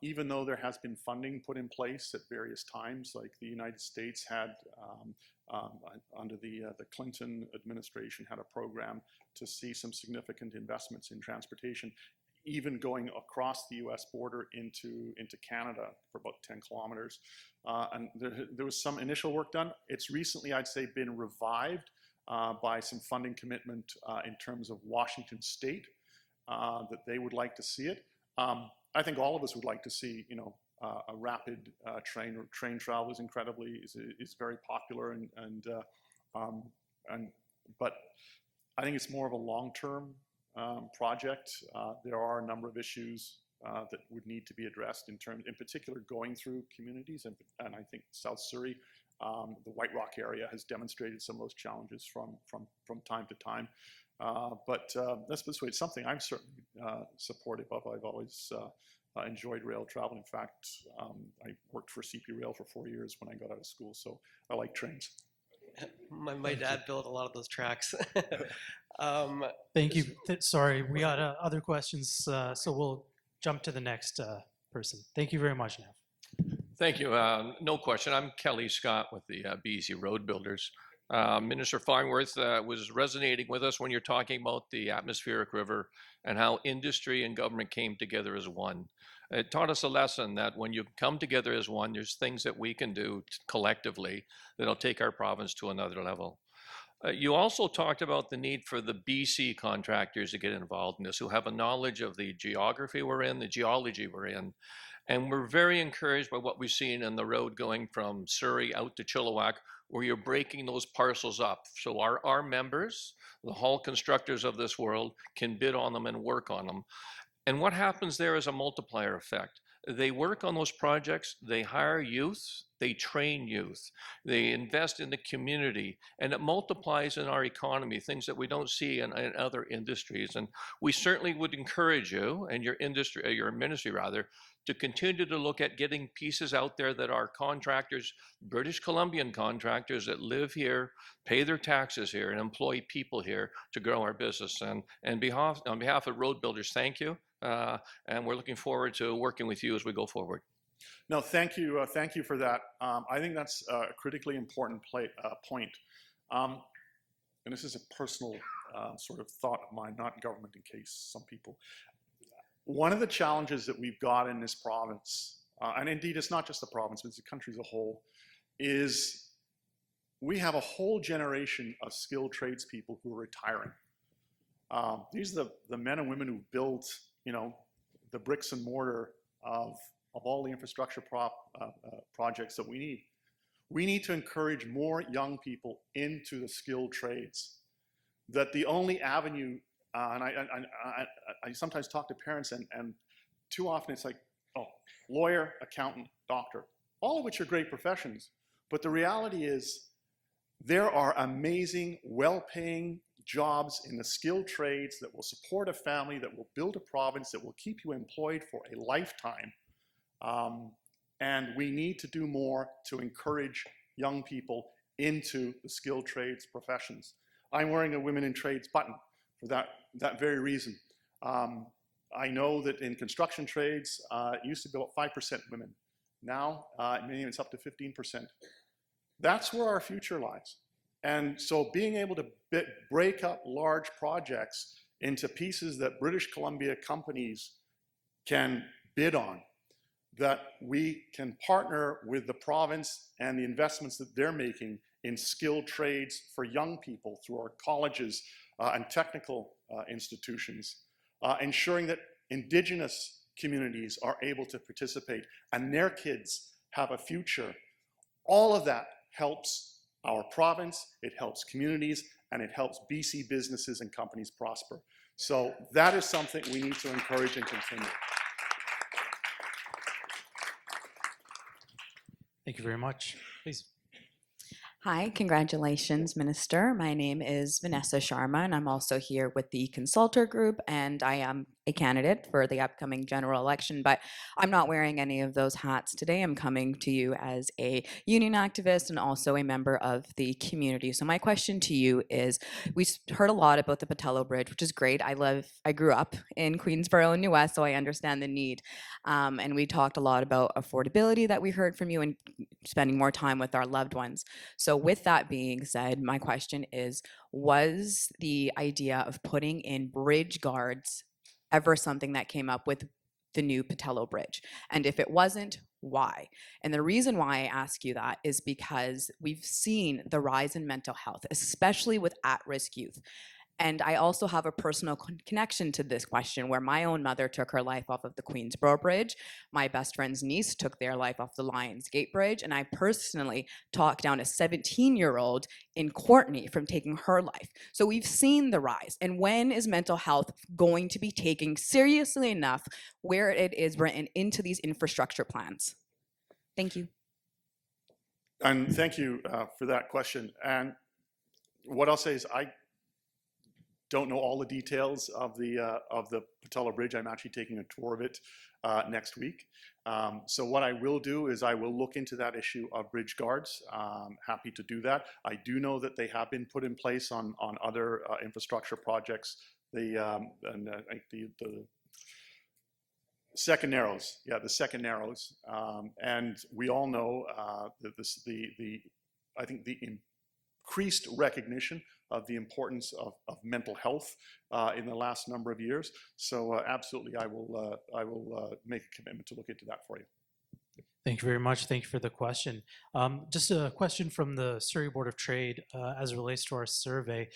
Speaker 3: Even though there has been funding put in place at various times, like the United States had under the Clinton administration had a program to see some significant investments in transportation, even going across the U.S. border into Canada for about 10 kilometers. And there was some initial work done. It's recently, I'd say, been revived by some funding commitment in terms of Washington State that they would like to see it. I think all of us would like to see, you know, a rapid train travel is very popular, but I think it's more of a long-term project. There are a number of issues that would need to be addressed in particular, going through communities, and I think South Surrey, the White Rock area, has demonstrated some of those challenges from time to time. But let's put it this way, it's something I'm certainly supportive of. I've always enjoyed rail travel. In fact, I worked for CP Rail for 4 years when I got out of school, so I like trains.
Speaker 6: My dad built a lot of those tracks.
Speaker 1: Thank you. Sorry, we got other questions, so we'll jump to the next person. Thank you very much, Nav.
Speaker 7: Thank you. No question. I'm Kelly Scott with the BC Road Builders. Minister Farnworth was resonating with us when you're talking about the atmospheric river and how industry and government came together as one. It taught us a lesson that when you come together as one, there's things that we can do collectively that'll take our province to another level. You also talked about the need for the BC contractors to get involved in this, who have a knowledge of the geography we're in, the geology we're in. And we're very encouraged by what we've seen in the road going from Surrey out to Chilliwack, where you're breaking those parcels up. So our members, the hull constructors of this world, can bid on them and work on them. And what happens there is a multiplier effect. They work on those projects, they hire youth, they train youth, they invest in the community, and it multiplies in our economy, things that we don't see in other industries. And we certainly would encourage you and your industry, your ministry rather, to continue to look at getting pieces out there that our contractors, British Columbian contractors that live here, pay their taxes here, and employ people here to grow our business. And on behalf of Road Builders, thank you. And we're looking forward to working with you as we go forward.
Speaker 3: No, thank you for that. I think that's a critically important point. And this is a personal sort of thought of mine, not government in case some people. One of the challenges that we've got in this province, and indeed it's not just the province, but it's the country as a whole, is we have a whole generation of skilled tradespeople who are retiring. These are the men and women who built, you know, the bricks and mortar of all the infrastructure projects that we need. We need to encourage more young people into the skilled trades. That the only avenue, and I sometimes talk to parents, and too often it's like, oh, lawyer, accountant, doctor, all of which are great professions. But the reality is there are amazing, well-paying jobs in the skilled trades that will support a family, that will build a province, that will keep you employed for a lifetime. And we need to do more to encourage young people into the skilled trades professions. I'm wearing a Women in Trades button for that very reason. I know that in construction trades, it used to be about 5% women. Now, maybe it's up to 15%. That's where our future lies. And so being able to break up large projects into pieces that British Columbia companies can bid on, that we can partner with the province and the investments that they're making in skilled trades for young people through our colleges and technical institutions, ensuring that Indigenous communities are able to participate and their kids have a future. All of that helps our province, it helps communities, and it helps BC businesses and companies prosper. So that is something we need to encourage and continue.
Speaker 1: Thank you very much. Please.
Speaker 8: Hi, congratulations, Minister. My name is Vanessa Sharma, and I'm also here with the Consultor Group, and I am a candidate for the upcoming general election, but I'm not wearing any of those hats today. I'm coming to you as a union activist and also a member of the community. So my question to you is, we heard a lot about the Patello Bridge, which is great. I grew up in Queensborough and New West, so I understand the need. And we talked a lot about affordability that we heard from you and spending more time with our loved ones. So with that being said, my question is, was the idea of putting in bridge guards ever something that came up with the new Patello Bridge? And if it wasn't, why? And the reason why I ask you that is because we've seen the rise in mental health, especially with at-risk youth. And I also have a personal connection to this question where my own mother took her life off of the Queensborough Bridge. My best friend's niece took their life off the Lions Gate Bridge. And I personally talked down a 17-year-old in Courtney from taking her life. So we've seen the rise. And when is mental health going to be taken seriously enough where it is written into these infrastructure plans? Thank you.
Speaker 3: And thank you for that question. And what I'll say is I don't know all the details of the Patello Bridge. I'm actually taking a tour of it next week. So what I will do is I will look into that issue of bridge guards. Happy to do that. I do know that they have been put in place on other infrastructure projects. The second narrows, yeah, the second narrows, and we all know that I think the increased recognition of the importance of mental health in the last number of years. So absolutely, I will make a commitment to look into that for you.
Speaker 1: Thank you very much. Thank you for the question. Just a question from the Surrey Board of Trade as it relates to our survey.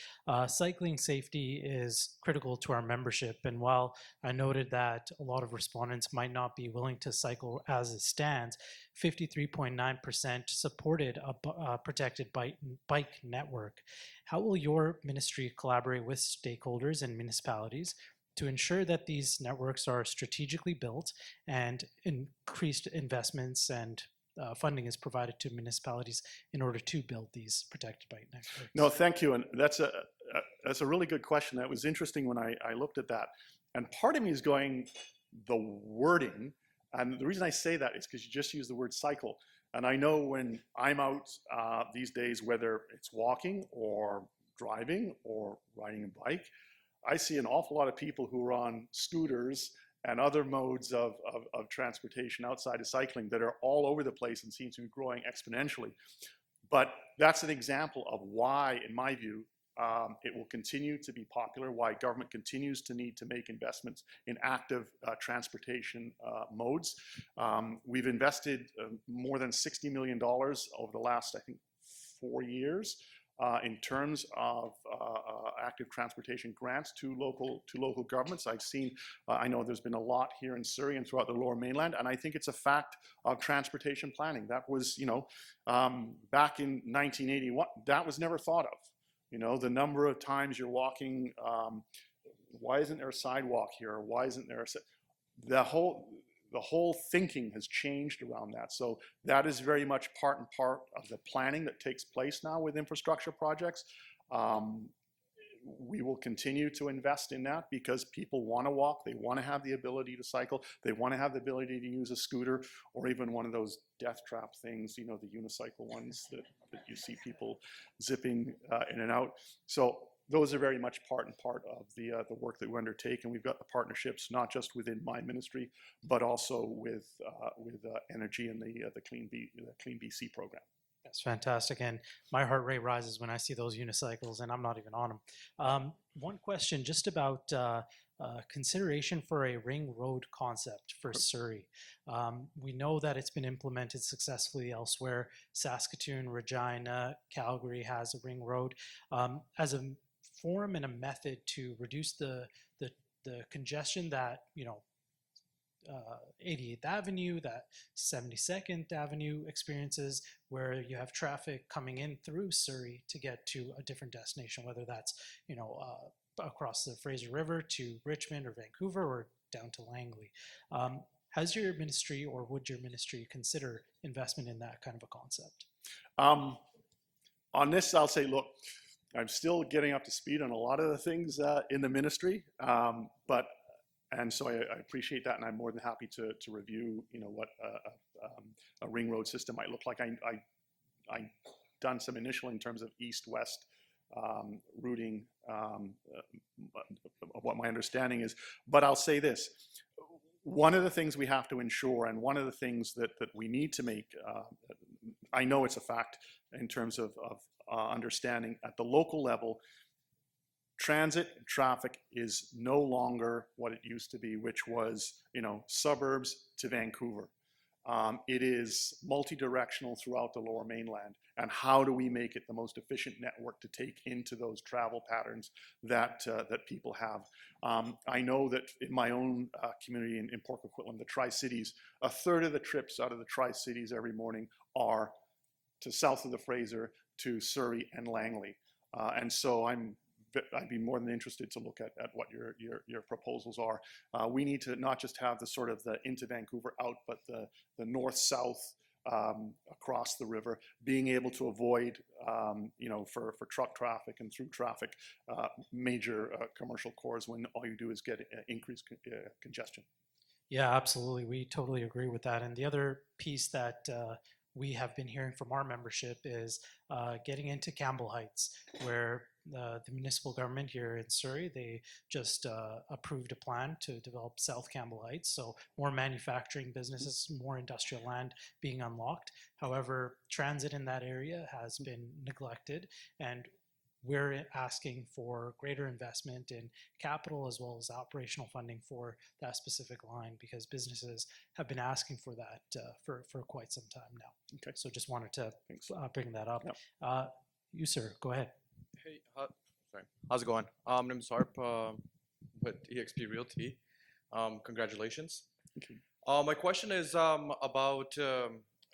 Speaker 1: Cycling safety is critical to our membership. And while I noted that a lot of respondents might not be willing to cycle as it stands, 53.9% supported a protected bike network. How will your ministry collaborate with stakeholders and municipalities to ensure that these networks are strategically built and increased investments and funding is provided to municipalities in order to build these protected bike networks?
Speaker 3: No, thank you. And that's a really good question. That was interesting when I looked at that. And part of me is going, the wording, and the reason I say that is because you just use the word cycle. And I know when I'm out these days, whether it's walking or driving or riding a bike, I see an awful lot of people who are on scooters and other modes of transportation outside of cycling that are all over the place and seem to be growing exponentially. But that's an example of why, in my view, it will continue to be popular, why government continues to need to make investments in active transportation modes. We've invested more than $60 million over the last, I think, 4 years in terms of active transportation grants to local governments. I've seen, I know there's been a lot here in Surrey and throughout the Lower Mainland, and I think it's a fact of transportation planning. That was, back in 1981, that was never thought of. The number of times you're walking, why isn't there a sidewalk here? Why isn't there the whole thinking has changed around that. So that is very much part and part of the planning that takes place now with infrastructure projects. We will continue to invest in that because people want to walk, they want to have the ability to cycle, they want to have the ability to use a scooter or even one of those death trap things, the unicycle ones that you see people zipping in and out. So those are very much part and part of the work that we undertake, and we've got the partnerships not just within my ministry, but also with Energy and the Clean BC program.
Speaker 1: That's fantastic, and my heart rate rises when I see those unicycles, and I'm not even on them. One question just about consideration for a ring road concept for Surrey. We know that it's been implemented successfully elsewhere. Saskatoon, Regina, Calgary has a ring road. As a form and a method to reduce the congestion that 88th Avenue, that 72nd Avenue experiences, where you have traffic coming in through Surrey to get to a different destination, whether that's across the Fraser River to Richmond or Vancouver or down to Langley. Has your ministry or would your ministry consider investment in that kind of a concept?
Speaker 3: on this, I'll say, look, I'm still getting up to speed on a lot of the things in the ministry, and so I appreciate that, and I'm more than happy to review, what a ring road system might look like. I done some initial in terms of east-west routing, what my understanding is. But I'll say this: one of the things we have to ensure, and one of the things that we need to make, I know it's a fact in terms of understanding at the local level, transit traffic is no longer what it used to be, which was, suburbs to Vancouver. It is multi-directional throughout the Lower Mainland. And how do we make it the most efficient network to take into those travel patterns that people have? I know that in my own community in Port Coquitlam, the Tri-Cities, a third of the trips out of the Tri-Cities every morning are to south of the Fraser, to Surrey and Langley. And so I'd be more than interested to look at what your proposals are. We need to not just have the sort of the into Vancouver out, but the north-south across the river, being able to avoid, for truck traffic and through traffic, major commercial cores when all you do is get increased congestion.
Speaker 1: Yeah, absolutely. We totally agree with that. And the other piece that we have been hearing from our membership is getting into Campbell Heights, where the municipal government here in Surrey, they just approved a plan to develop South Campbell Heights. So more manufacturing businesses, more industrial land being unlocked. However, transit in that area has been neglected, and we're asking for greater investment in capital as well as operational funding for that specific line, because businesses have been asking for that for quite some time now.
Speaker 3: Okay.
Speaker 1: So just wanted to bring that up.
Speaker 3: Yep.
Speaker 1: You, sir, go ahead.
Speaker 9: Hey, sorry. How's it going? My name's Harp with eXp Realty. Congratulations.
Speaker 3: Thank you.
Speaker 9: My question is about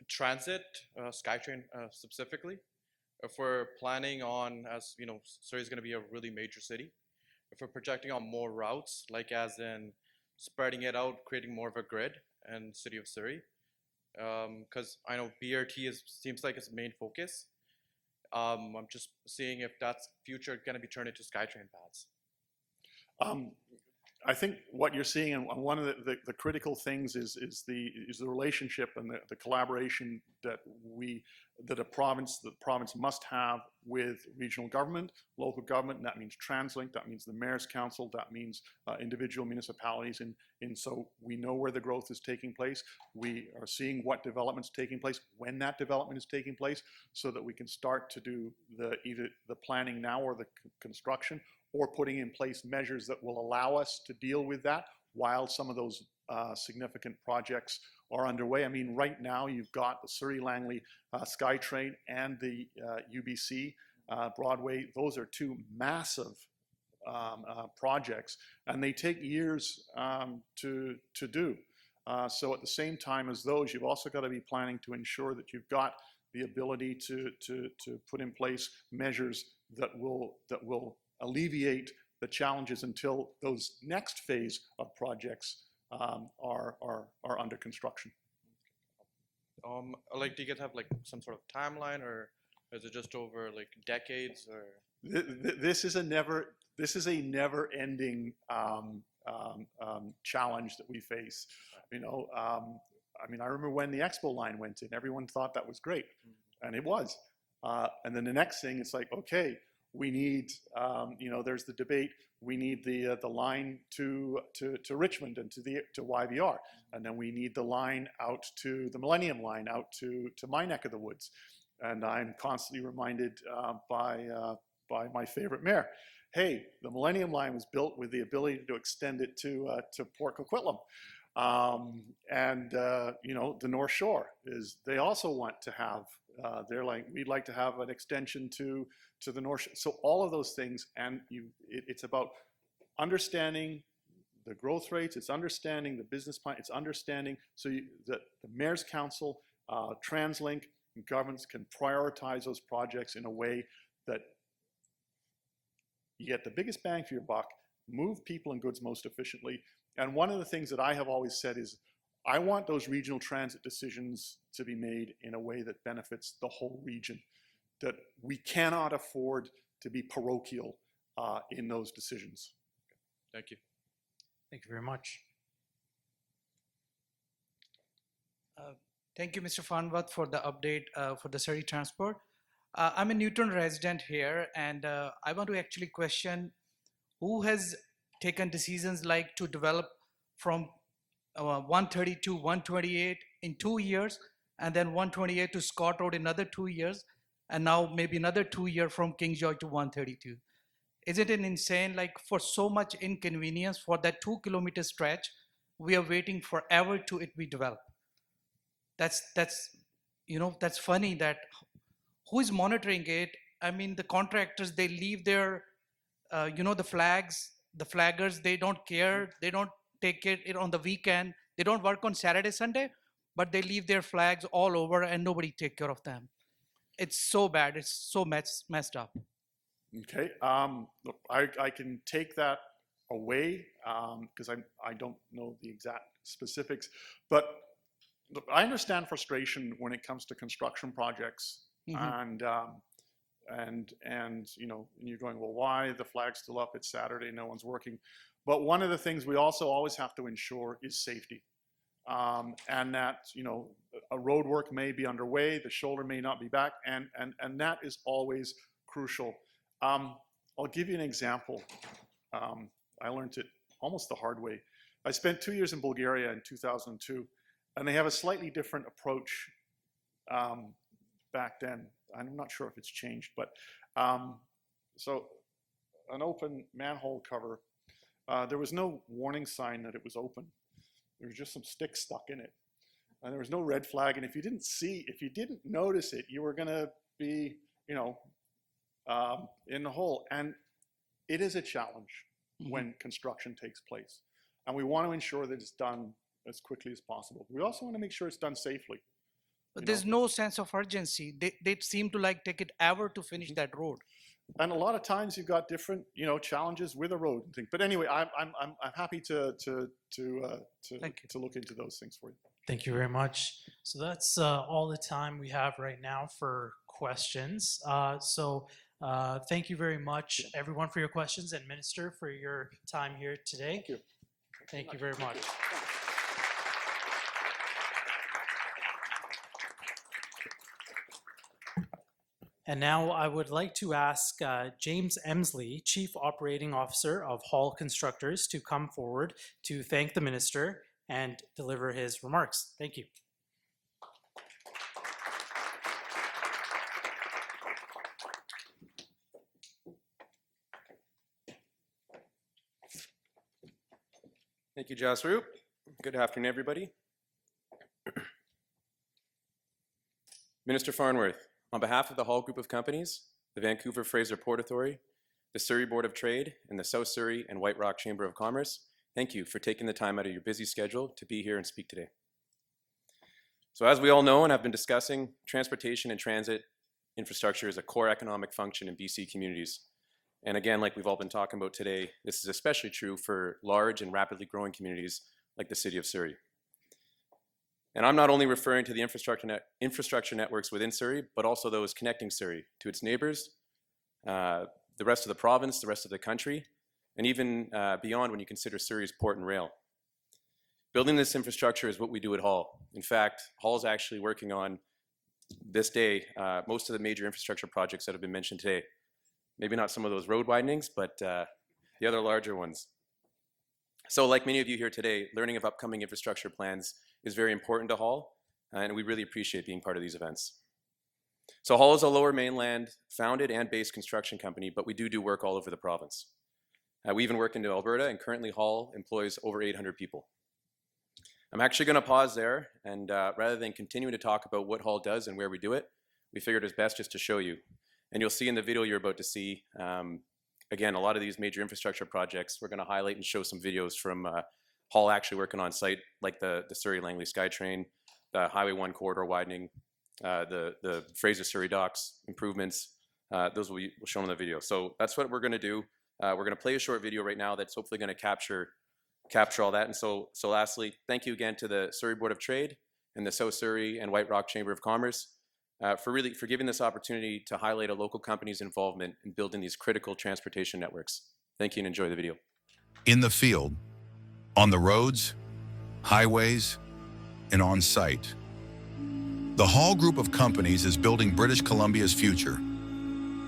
Speaker 9: transit, SkyTrain specifically. If we're planning on, as you know, Surrey is going to be a really major city. If we're projecting on more routes, like as in spreading it out, creating more of a grid in the city of Surrey, because I know BRT seems like its main focus. I'm just seeing if that's future going to be turned into SkyTrain paths.
Speaker 3: I think what you're seeing, and one of the critical things is the relationship and the collaboration that the province must have with regional government, local government, and that means TransLink, that means the Mayor's Council, that means individual municipalities, and so we know where the growth is taking place. We are seeing what development's taking place, when that development is taking place, so that we can start to do either the planning now or the construction, or putting in place measures that will allow us to deal with that while some of those significant projects are underway. I mean, right now you've got the Surrey-Langley SkyTrain and the UBC Broadway. Those are two massive projects, and they take years to do. So at the same time as those, you've also got to be planning to ensure that you've got the ability to put in place measures that will alleviate the challenges until those next phase of projects are under construction.
Speaker 9: Like, do you guys have like some sort of timeline, or is it just over like decades, or?
Speaker 3: This is a never-ending challenge that we face. I remember when the Expo line went in, everyone thought that was great, and it was. And then the next thing, it's like, okay, we need, there's the debate. We need the line to Richmond and to YVR, and then we need the line out to the Millennium Line out to my neck of the woods. And I'm constantly reminded by my favorite mayor, hey, the Millennium Line was built with the ability to extend it to Port Coquitlam. The North Shore they also want to have, they're like, we'd like to have an extension to the North Shore. So all of those things, and it's about understanding the growth rates, it's understanding the business plan, it's understanding that the Mayor's Council, TransLink, and governments can prioritize those projects in a way that you get the biggest bang for your buck, move people and goods most efficiently. And one of the things that I have always said is, I want those regional transit decisions to be made in a way that benefits the whole region. that we cannot afford to be parochial in those decisions.
Speaker 9: Thank you.
Speaker 1: Thank you very much.
Speaker 10: Thank you, Mr. Farnworth, for the update for the Surrey Transport. I'm a Newton resident here, and I want to actually question who has taken decisions like to develop from 130 to 128 in 2 years, and then 128 to Scott Road another 2 years, and now maybe another 2 years from Kingsjoy to 132. Isn't it insane? Like, for so much inconvenience for that 2-kilometer stretch, we are waiting forever to it be developed. That's funny. That who is monitoring it? I mean, the contractors, they leave their the flags, the flaggers, they don't care. They don't take it on the weekend. They don't work on Saturday, Sunday, but they leave their flags all over and nobody take care of them. It's so bad. It's so messed up.
Speaker 3: Okay, look, I can take that away because I don't know the exact specifics, but look, I understand frustration when it comes to construction projects, and you're going, well, why the flag's still up? It's Saturday, no one's working. But one of the things we also always have to ensure is safety, and that a road work may be underway, the shoulder may not be back, and that is always crucial. I'll give you an example. I learned it almost the hard way. I spent 2 years in Bulgaria in 2002, and they have a slightly different approach back then. I'm not sure if it's changed, but so an open manhole cover, there was no warning sign that it was open. There was just some sticks stuck in it, and there was no red flag. And if you didn't notice it, you were going to be, in the hole. And it is a challenge when construction takes place, and we want to ensure that it's done as quickly as possible. We also want to make sure it's done safely.
Speaker 10: But there's no sense of urgency. They seem to like take it ever to finish that road.
Speaker 3: And a lot of times you've got different, challenges with a road and things. But anyway, I'm happy to look into those things for you.
Speaker 1: Thank you very much. So that's all the time we have right now for questions. Thank you very much, everyone, for your questions, and Minister, for your time here today.
Speaker 3: Thank you.
Speaker 1: Thank you very much. And now I would like to ask James Emsley, Chief Operating Officer of Hall Constructors, to come forward to thank the Minister and deliver his remarks. Thank you.
Speaker 11: Thank you, Jasroop. Good afternoon, everybody. Minister Farnworth, on behalf of the Hall Group of Companies, the Vancouver Fraser Port Authority, the Surrey Board of Trade, and the South Surrey and White Rock Chamber of Commerce, thank you for taking the time out of your busy schedule to be here and speak today. So as we all know and have been discussing, transportation and transit infrastructure is a core economic function in BC communities. And again, like we've all been talking about today, this is especially true for large and rapidly growing communities like the City of Surrey. And I'm not only referring to the infrastructure networks within Surrey, but also those connecting Surrey to its neighbors, the rest of the province, the rest of the country, and even beyond when you consider Surrey's port and rail. Building this infrastructure is what we do at Hall. In fact, Hall is actually working on, this day, most of the major infrastructure projects that have been mentioned today. Maybe not some of those road widenings, but the other larger ones. So like many of you here today, learning of upcoming infrastructure plans is very important to Hall, and we really appreciate being part of these events. So Hall is a Lower Mainland founded and based construction company, but we do work all over the province. We even work into Alberta, and currently Hall employs over 800 people. I'm actually going to pause there, and rather than continuing to talk about what Hall does and where we do it, we figured it's best just to show you. And you'll see in the video you're about to see, again, a lot of these major infrastructure projects, we're going to highlight and show some videos from Hall actually working on site, like the Surrey-Langley SkyTrain, the Highway 1 corridor widening, the Fraser-Surrey docks improvements. Those will be shown in the video. So that's what we're going to do. We're going to play a short video right now that's hopefully going to capture all that. And so lastly, thank you again to the Surrey Board of Trade and the South Surrey and White Rock Chamber of Commerce. for giving this opportunity to highlight a local company's involvement in building these critical transportation networks. Thank you and enjoy the video.
Speaker 12: In the field, on the roads, highways, and on site. The Hall Group of companies is building British Columbia's future.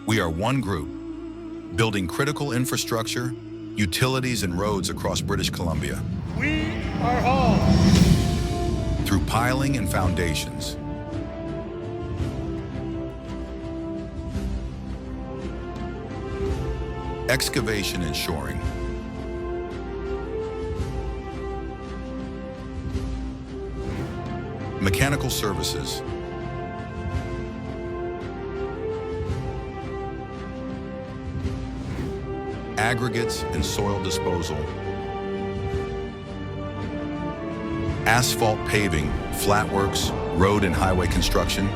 Speaker 12: We are one group, building critical infrastructure, utilities, and roads across British Columbia.
Speaker 3: We are Hall.
Speaker 12: Through piling and foundations, excavation and shoring, mechanical services, aggregates and soil disposal, asphalt paving, flatworks, road and highway construction,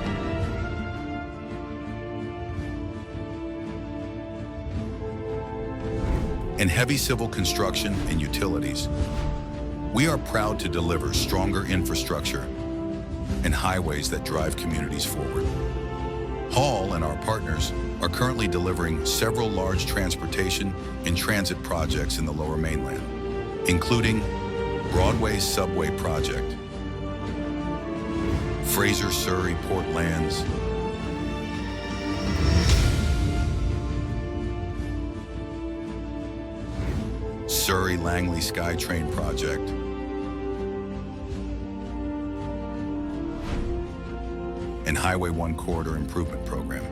Speaker 12: and heavy civil construction and utilities. We are proud to deliver stronger infrastructure and highways that drive communities forward. Hall and our partners are currently delivering several large transportation and transit projects in the Lower Mainland, including Broadway's subway project, Fraser-Surrey Port Lands, Surrey-Langley SkyTrain project, and Highway 1 Corridor Improvement Program.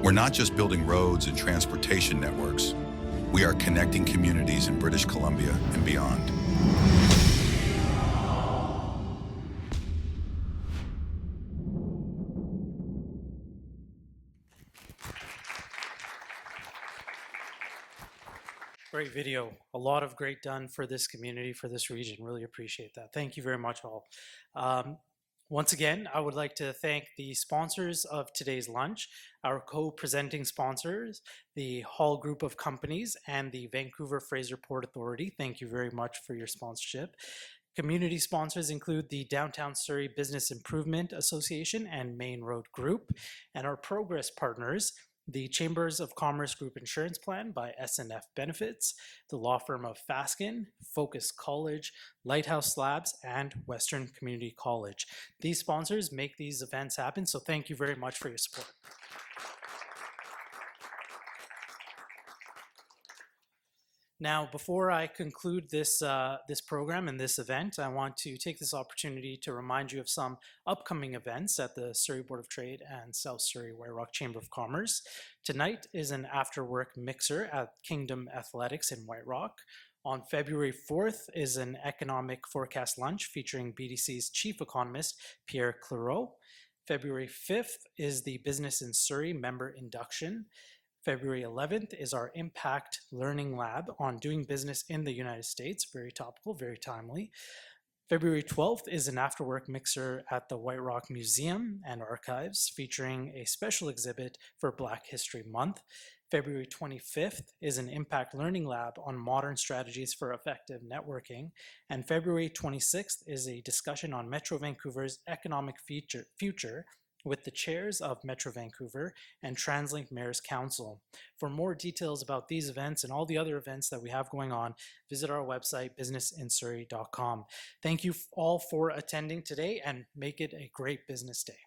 Speaker 12: We're not just building roads and transportation networks, we are connecting communities in British Columbia and beyond.
Speaker 1: Great video. A lot of great done for this community, for this region. Really appreciate that. Thank you very much, all. Once again, I would like to thank the sponsors of today's lunch, our co-presenting sponsors, the Hall Group of Companies and the Vancouver Fraser Port Authority. Thank you very much for your sponsorship. Community sponsors include the Downtown Surrey Business Improvement Association and Main Road Group, and our progress partners, the Chambers of Commerce Group Insurance Plan by SNF Benefits, the law firm of Faskin, Focus College, Lighthouse Labs, and Western Community College. These sponsors make these events happen, so thank you very much for your support. Now, before I conclude this program and this event, I want to take this opportunity to remind you of some upcoming events at the Surrey Board of Trade and South Surrey White Rock Chamber of Commerce. Tonight is an after-work mixer at Kingdom Athletics in White Rock. On February 4th is an economic forecast lunch featuring BDC's chief economist, Pierre Clairaut. February 5th is the Business in Surrey member induction. February 11th is our Impact Learning Lab on doing business in the United States. Very topical, very timely. February 12th is an after-work mixer at the White Rock Museum and Archives featuring a special exhibit for Black History Month. February 25th is an Impact Learning Lab on modern strategies for effective networking. And February 26th is a discussion on Metro Vancouver's economic future with the chairs of Metro Vancouver and TransLink Mayor's Council. For more details about these events and all the other events that we have going on, visit our website, businessinsurrey.com. Thank you all for attending today and make it a great business day.